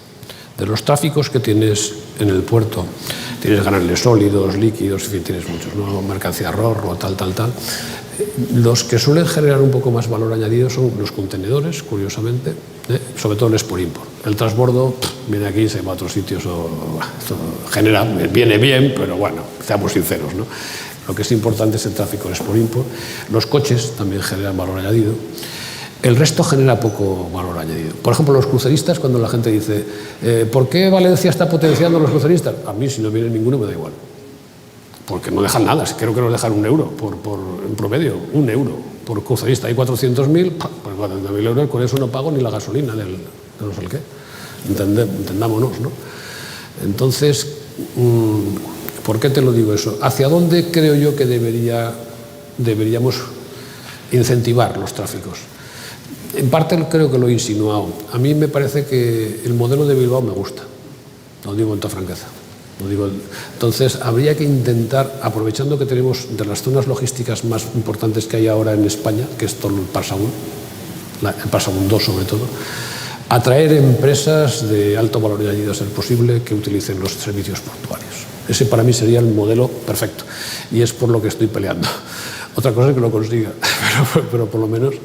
tráficos que tienes en el puerto, tienes canales sólidos, líquidos, en fin, tienes muchos, ¿no? Mercancía RORO, tal. Los que suelen generar un poco más valor añadido son los contenedores, curiosamente, sobre todo el export-import. El transbordo viene aquí y se va a otros sitios, viene bien, pero bueno, seamos sinceros, ¿no? Lo que es importante es el tráfico export-import. Los coches también generan valor añadido. El resto genera poco valor añadido. Por ejemplo, los cruceristas, cuando la gente dice ¿por qué Valencia está potenciando a los cruceristas? A mí, si no viene ninguno, me da igual. Porque no dejan nada, creo que nos dejan €1 en promedio, €1 por crucerista. Hay 400.000, pues 400.000 euros, con eso no pago ni la gasolina de no sé el qué. Entendámonos, ¿no? Entonces, ¿por qué te lo digo eso? ¿Hacia dónde creo yo que deberíamos incentivar los tráficos? En parte creo que lo he insinuado. A mí me parece que el modelo de Bilbao me gusta, lo digo en toda franqueza. Entonces, habría que intentar, aprovechando que tenemos de las zonas logísticas más importantes que hay ahora en España, que es todo el Pasaun 2 sobre todo, atraer empresas de alto valor añadido a ser posible que utilicen los servicios portuarios. Ese para mí sería el modelo perfecto y es por lo que estoy peleando. Otra cosa es que lo consiga, pero por lo menos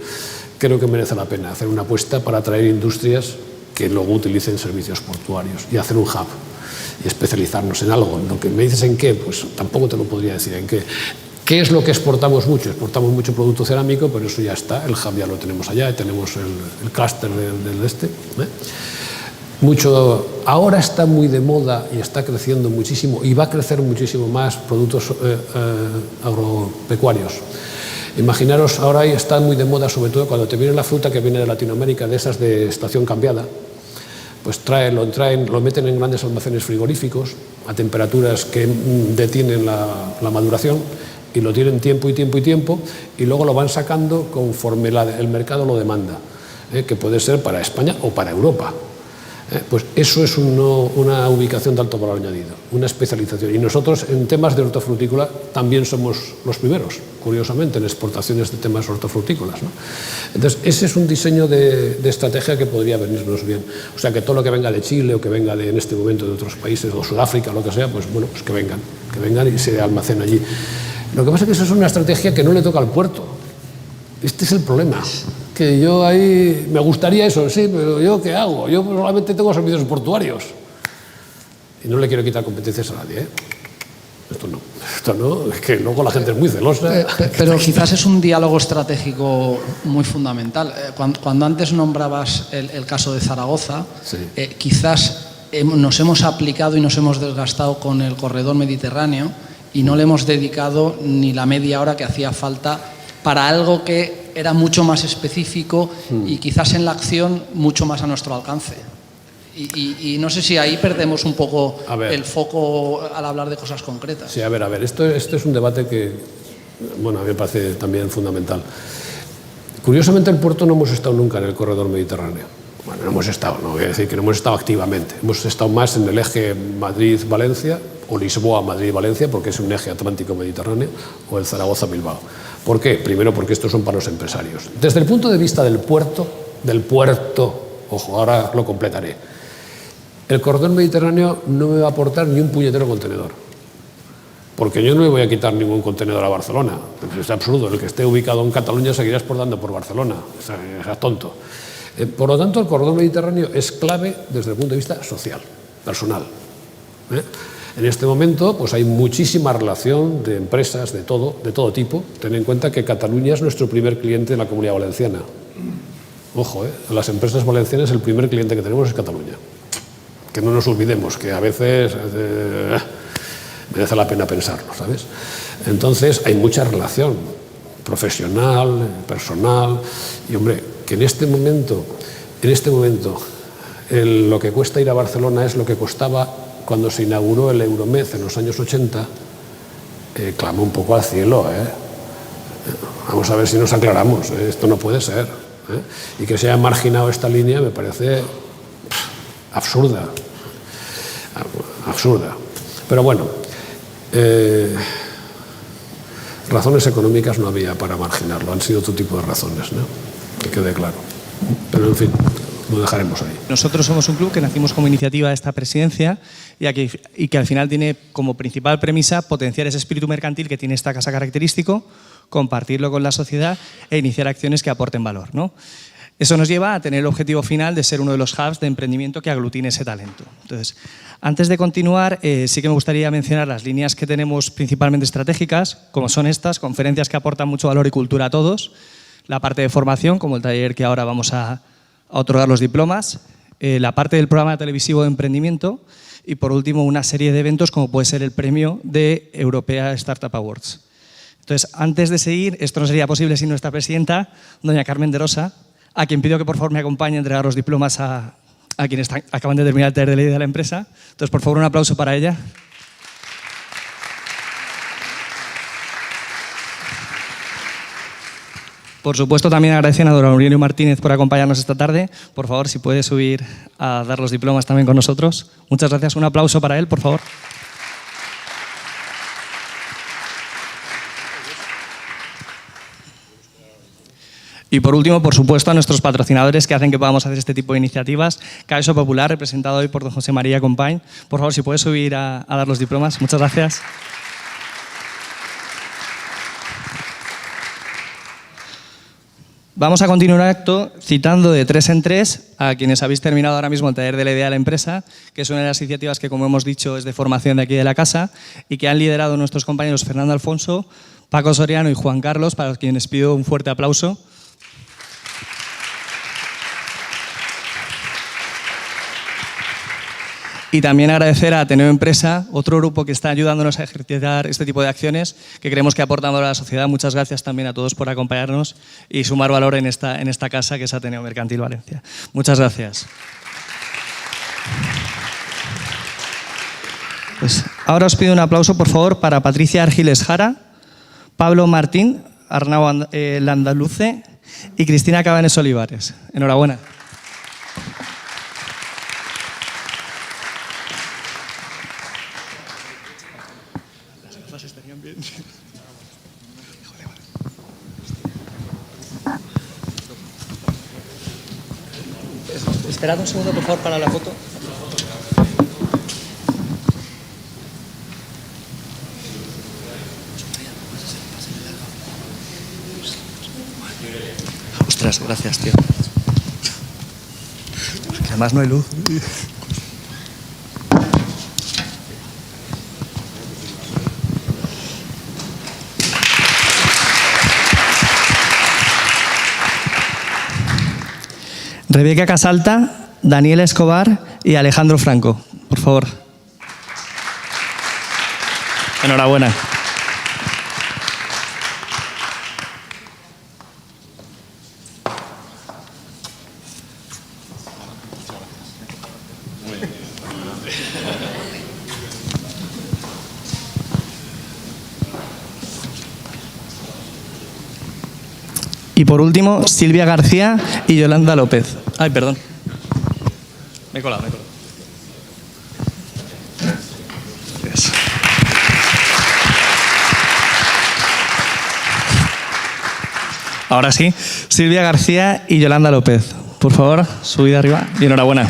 creo que merece la pena hacer una apuesta para atraer industrias que luego utilicen servicios portuarios y hacer un hub y especializarnos en algo. Lo que me dices en qué, pues tampoco te lo podría decir en qué. ¿Qué es lo que exportamos mucho? Exportamos mucho producto cerámico, pero eso ya está, el hub ya lo tenemos allá, tenemos el clúster del este. Ahora está muy de moda y está creciendo muchísimo y va a crecer muchísimo más productos agropecuarios. Imaginaros, ahora está muy de moda, sobre todo cuando te viene la fruta que viene de Latinoamérica, de esas de estación cambiada, pues lo meten en grandes almacenes frigoríficos a temperaturas que detienen la maduración y lo tienen tiempo y luego lo van sacando conforme el mercado lo demanda, que puede ser para España o para Europa. Pues eso es una ubicación de alto valor añadido, una especialización. Y nosotros en temas de hortofrutícola también somos los primeros, curiosamente, en exportaciones de temas hortofrutícolas, ¿no? Entonces, ese es un diseño de estrategia que podría venirnos bien. O sea, que todo lo que venga de Chile o que venga en este momento de otros países, o Sudáfrica, lo que sea, pues bueno, pues que vengan y se almacenen allí. Lo que pasa es que eso es una estrategia que no le toca al puerto. Este es el problema. Que yo ahí me gustaría eso, sí, pero ¿yo qué hago? Yo solamente tengo servicios portuarios y no le quiero quitar competencias a nadie, ¿eh? Esto no, es que luego la gente es muy celosa.
Pero quizás es un diálogo estratégico muy fundamental. Cuando antes nombrabas el caso de Zaragoza, sí, quizás nos hemos aplicado y nos hemos desgastado con el corredor mediterráneo y no le hemos dedicado ni la media hora que hacía falta para algo que era mucho más específico y quizás en la acción mucho más a nuestro alcance. Y no sé si ahí perdemos un poco el foco al hablar de cosas concretas.
Sí, a ver, esto es un debate que, bueno, a mí me parece también fundamental. Curiosamente, en el puerto no hemos estado nunca en el corredor mediterráneo. Bueno, no hemos estado, no voy a decir que no hemos estado activamente. Hemos estado más en el eje Madrid-Valencia o Lisboa-Madrid-Valencia, porque es un eje atlántico-mediterráneo, o el Zaragoza-Bilbao. ¿Por qué? Primero, porque estos son para los empresarios. Desde el punto de vista del puerto, ojo, ahora lo completaré. El corredor mediterráneo no me va a aportar ni un puñetero contenedor, porque yo no le voy a quitar ningún contenedor a Barcelona. Es absurdo, el que esté ubicado en Cataluña seguirá exportando por Barcelona, es tonto. Por lo tanto, el corredor mediterráneo es clave desde el punto de vista social, personal. En este momento pues hay muchísima relación de empresas de todo tipo. Ten en cuenta que Cataluña es nuestro primer cliente en la Comunidad Valenciana. Ojo, las empresas valencianas el primer cliente que tenemos es Cataluña. Que no nos olvidemos, que a veces merece la pena pensarlo, ¿sabes? Entonces hay mucha relación profesional, personal, y hombre, que en este momento lo que cuesta ir a Barcelona es lo que costaba cuando se inauguró el Euromed en los años 80, clamó un poco al cielo, Vamos a ver si nos aclaramos, esto no puede ser, Y que se haya marginado esta línea me parece absurda. absurda. Pero bueno, razones económicas no había para marginarlo, han sido otro tipo de razones, ¿no? Que quede claro. Pero en fin, lo dejaremos ahí.
Nosotros somos un club que nacimos como iniciativa de esta presidencia y que al final tiene como principal premisa potenciar ese espíritu mercantil que tiene esta casa característico, compartirlo con la sociedad e iniciar acciones que aporten valor, ¿no? Eso nos lleva a tener el objetivo final de ser uno de los hubs de emprendimiento que aglutine ese talento. Entonces, antes de continuar, sí que me gustaría mencionar las líneas que tenemos principalmente estratégicas, como son estas, conferencias que aportan mucho valor y cultura a todos, la parte de formación, como el taller que ahora vamos a otorgar los diplomas, la parte del programa televisivo de emprendimiento y, por último, una serie de eventos como puede ser el premio de Europea Startup Awards. Entonces, antes de seguir, esto no sería posible sin nuestra presidenta, doña Carmen de Rosa, a quien pido que por favor me acompañe a entregar los diplomas a quienes acaban de terminar el taller de ley de la empresa. Entonces, por favor, un aplauso para ella. Por supuesto, también agradeciendo a don Aurelio Martínez por acompañarnos esta tarde. Por favor, si puede subir a dar los diplomas también con nosotros. Muchas gracias. Un aplauso para él, por favor. Y por último, por supuesto, a nuestros patrocinadores que hacen que podamos hacer este tipo de iniciativas. Caeso Popular, representado hoy por don José María Compañ. Por favor, si puede subir a dar los diplomas. Muchas gracias. Vamos a continuar el acto citando de 3 en 3 a quienes habéis terminado ahora mismo el taller de la idea de la empresa, que es una de las iniciativas que, como hemos dicho, es de formación de aquí de la casa y que han liderado nuestros compañeros Fernando Alfonso, Paco Soriano y Juan Carlos, para quienes pido un fuerte aplauso. Y también agradecer a Ateneo Empresa, otro grupo que está ayudándonos a ejercitar este tipo de acciones que creemos que aportan valor a la sociedad. Muchas gracias también a todos por acompañarnos y sumar valor en esta casa que es Ateneo Mercantil Valencia. Muchas gracias. Pues ahora os pido un aplauso, por favor, para Patricia Argiles Jara, Pablo Martín, Arnau Landaluce y Cristina Cabanes Olivares. Enhorabuena. Esperad un segundo, por favor, para la foto. Ostras, gracias, tío. Que además no hay luz. Rebeca Casalta, Daniela Escobar y Alejandro Franco. Por favor. Enhorabuena. Y por último, Silvia García y Yolanda López. Ay, perdón. Me he colado. Yes. Ahora sí, Silvia García y Yolanda López. Por favor, subid arriba y enhorabuena.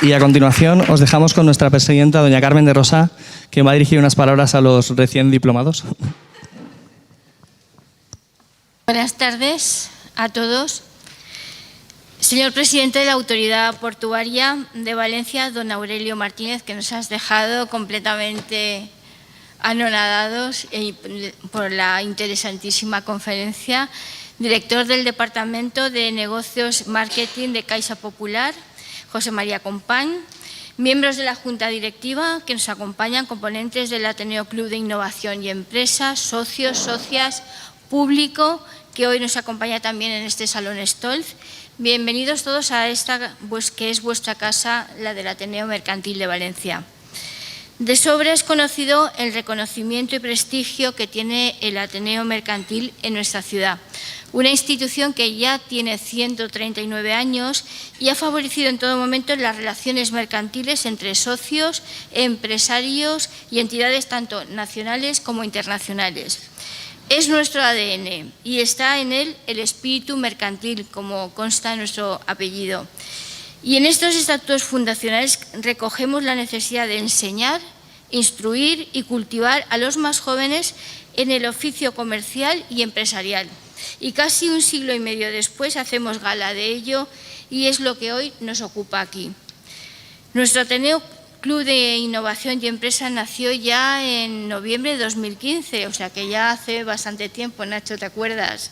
Y a continuación os dejamos con nuestra presidenta, doña Carmen de Rosa, que va a dirigir unas palabras a los recién diplomados.
Buenas tardes a todos. Señor presidente de la Autoridad Portuaria de Valencia, don Aurelio Martínez, que nos has dejado completamente anonadados por la interesantísima conferencia. Director del Departamento de Negocios Marketing de Caixa Popular, José María Compañ, miembros de la Junta Directiva que nos acompañan, componentes del Ateneo Club de Innovación y Empresas, socios, socias, público que hoy nos acompaña también en este Salón Stolz. Bienvenidos todos a esta, pues, que es vuestra casa, la del Ateneo Mercantil de Valencia. De sobra es conocido el reconocimiento y prestigio que tiene el Ateneo Mercantil en nuestra ciudad, una institución que ya tiene 139 años y ha favorecido en todo momento las relaciones mercantiles entre socios, empresarios y entidades tanto nacionales como internacionales. Es nuestro ADN y está en él el espíritu mercantil, como consta en nuestro apellido. Y en estos estatutos fundacionales recogemos la necesidad de enseñar, instruir y cultivar a los más jóvenes en el oficio comercial y empresarial. Y casi un siglo y medio después hacemos gala de ello y es lo que hoy nos ocupa aquí. Nuestro Ateneo Club de Innovación y Empresa nació ya en noviembre de 2015, o sea que ya hace bastante tiempo, Nacho, ¿te acuerdas?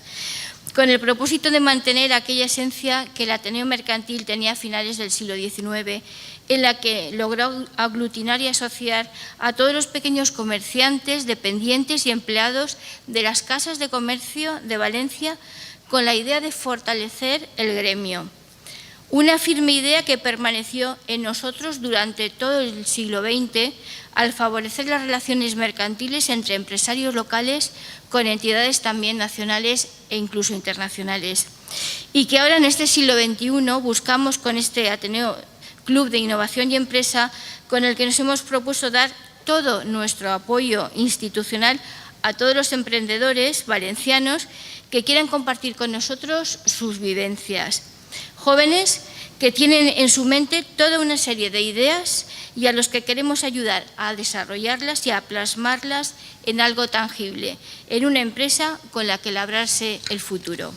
Con el propósito de mantener aquella esencia que el Ateneo Mercantil tenía a finales del siglo XIX, en la que logró aglutinar y asociar a todos los pequeños comerciantes, dependientes y empleados de las casas de comercio de Valencia con la idea de fortalecer el gremio. Una firme idea que permaneció en nosotros durante todo el siglo XX al favorecer las relaciones mercantiles entre empresarios locales con entidades también nacionales e incluso internacionales. Y que ahora en este siglo XXI buscamos con este Ateneo Club de Innovación y Empresa, con el que nos hemos propuesto dar todo nuestro apoyo institucional a todos los emprendedores valencianos que quieran compartir con nosotros sus vivencias. Jóvenes que tienen en su mente toda una serie de ideas y a los que queremos ayudar a desarrollarlas y a plasmarlas en algo tangible, en una empresa con la que labrarse el futuro.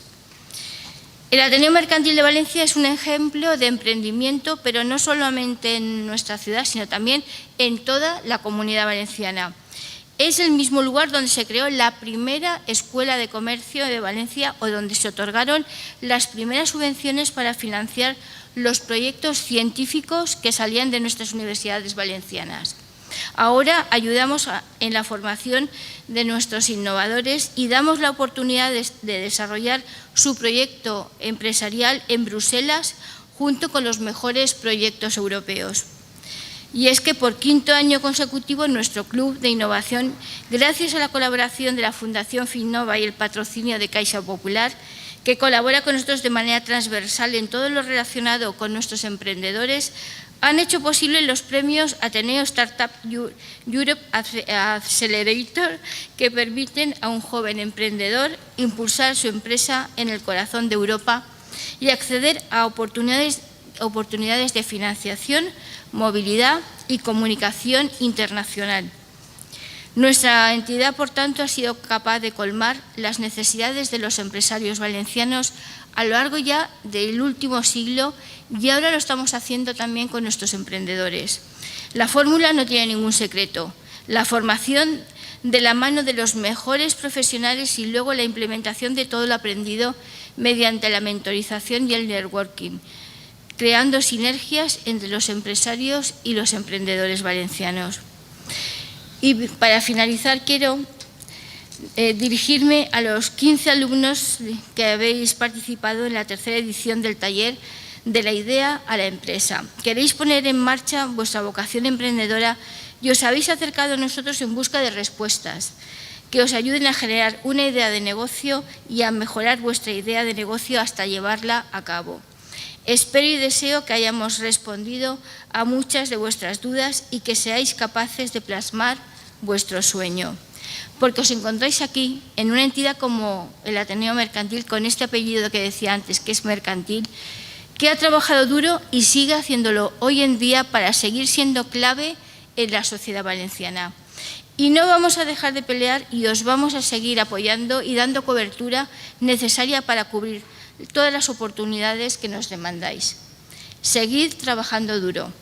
El Ateneo Mercantil de Valencia es un ejemplo de emprendimiento, pero no solamente en nuestra ciudad, sino también en toda la Comunidad Valenciana. Es el mismo lugar donde se creó la primera escuela de comercio de Valencia o donde se otorgaron las primeras subvenciones para financiar los proyectos científicos que salían de nuestras universidades valencianas. Ahora ayudamos en la formación de nuestros innovadores y damos la oportunidad de desarrollar su proyecto empresarial en Bruselas junto con los mejores proyectos europeos. Y es que por quinto año consecutivo nuestro Club de Innovación, gracias a la colaboración de la Fundación Finnova y el patrocinio de Caixa Popular, que colabora con nosotros de manera transversal en todo lo relacionado con nuestros emprendedores, han hecho posible los premios Ateneo Startup Europe Accelerator, que permiten a un joven emprendedor impulsar su empresa en el corazón de Europa y acceder a oportunidades de financiación, movilidad y comunicación internacional. Nuestra entidad, por tanto, ha sido capaz de colmar las necesidades de los empresarios valencianos a lo largo ya del último siglo y ahora lo estamos haciendo también con nuestros emprendedores. La fórmula no tiene ningún secreto. La formación de la mano de los mejores profesionales y luego la implementación de todo lo aprendido mediante la mentorización y el networking, creando sinergias entre los empresarios y los emprendedores valencianos. Y para finalizar quiero dirigirme a los 15 alumnos que habéis participado en la tercera edición del taller de la idea a la empresa. Queréis poner en marcha vuestra vocación emprendedora y os habéis acercado a nosotros en busca de respuestas que os ayuden a generar una idea de negocio y a mejorar vuestra idea de negocio hasta llevarla a cabo. Espero y deseo que hayamos respondido a muchas de vuestras dudas y que seáis capaces de plasmar vuestro sueño. Porque os encontráis aquí en una entidad como el Ateneo Mercantil, con este apellido que decía antes, que es mercantil, que ha trabajado duro y sigue haciéndolo hoy en día para seguir siendo clave en la sociedad valenciana. Y no vamos a dejar de pelear y os vamos a seguir apoyando y dando cobertura necesaria para cubrir todas las oportunidades que nos demandáis. Seguid trabajando duro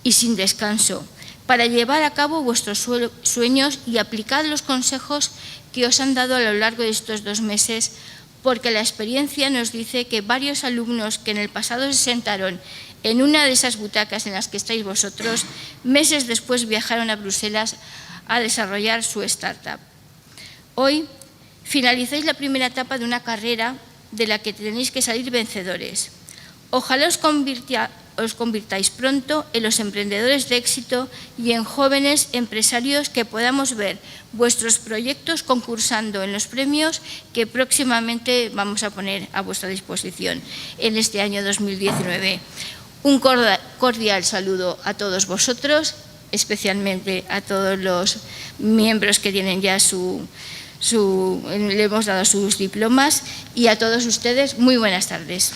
y sin descanso para llevar a cabo vuestros sueños y aplicad los consejos que os han dado a lo largo de estos 2 meses, porque la experiencia nos dice que varios alumnos que en el pasado se sentaron en una de esas butacas en las que estáis vosotros, meses después viajaron a Bruselas a desarrollar su startup. Hoy finalizáis la primera etapa de una carrera de la que tenéis que salir vencedores. Ojalá os convirtáis pronto en los emprendedores de éxito y en jóvenes empresarios que podamos ver vuestros proyectos concursando en los premios que próximamente vamos a poner a vuestra disposición en este año 2019. Un cordial saludo a todos vosotros, especialmente a todos los miembros que tienen ya le hemos dado sus diplomas, y a todos ustedes muy buenas tardes.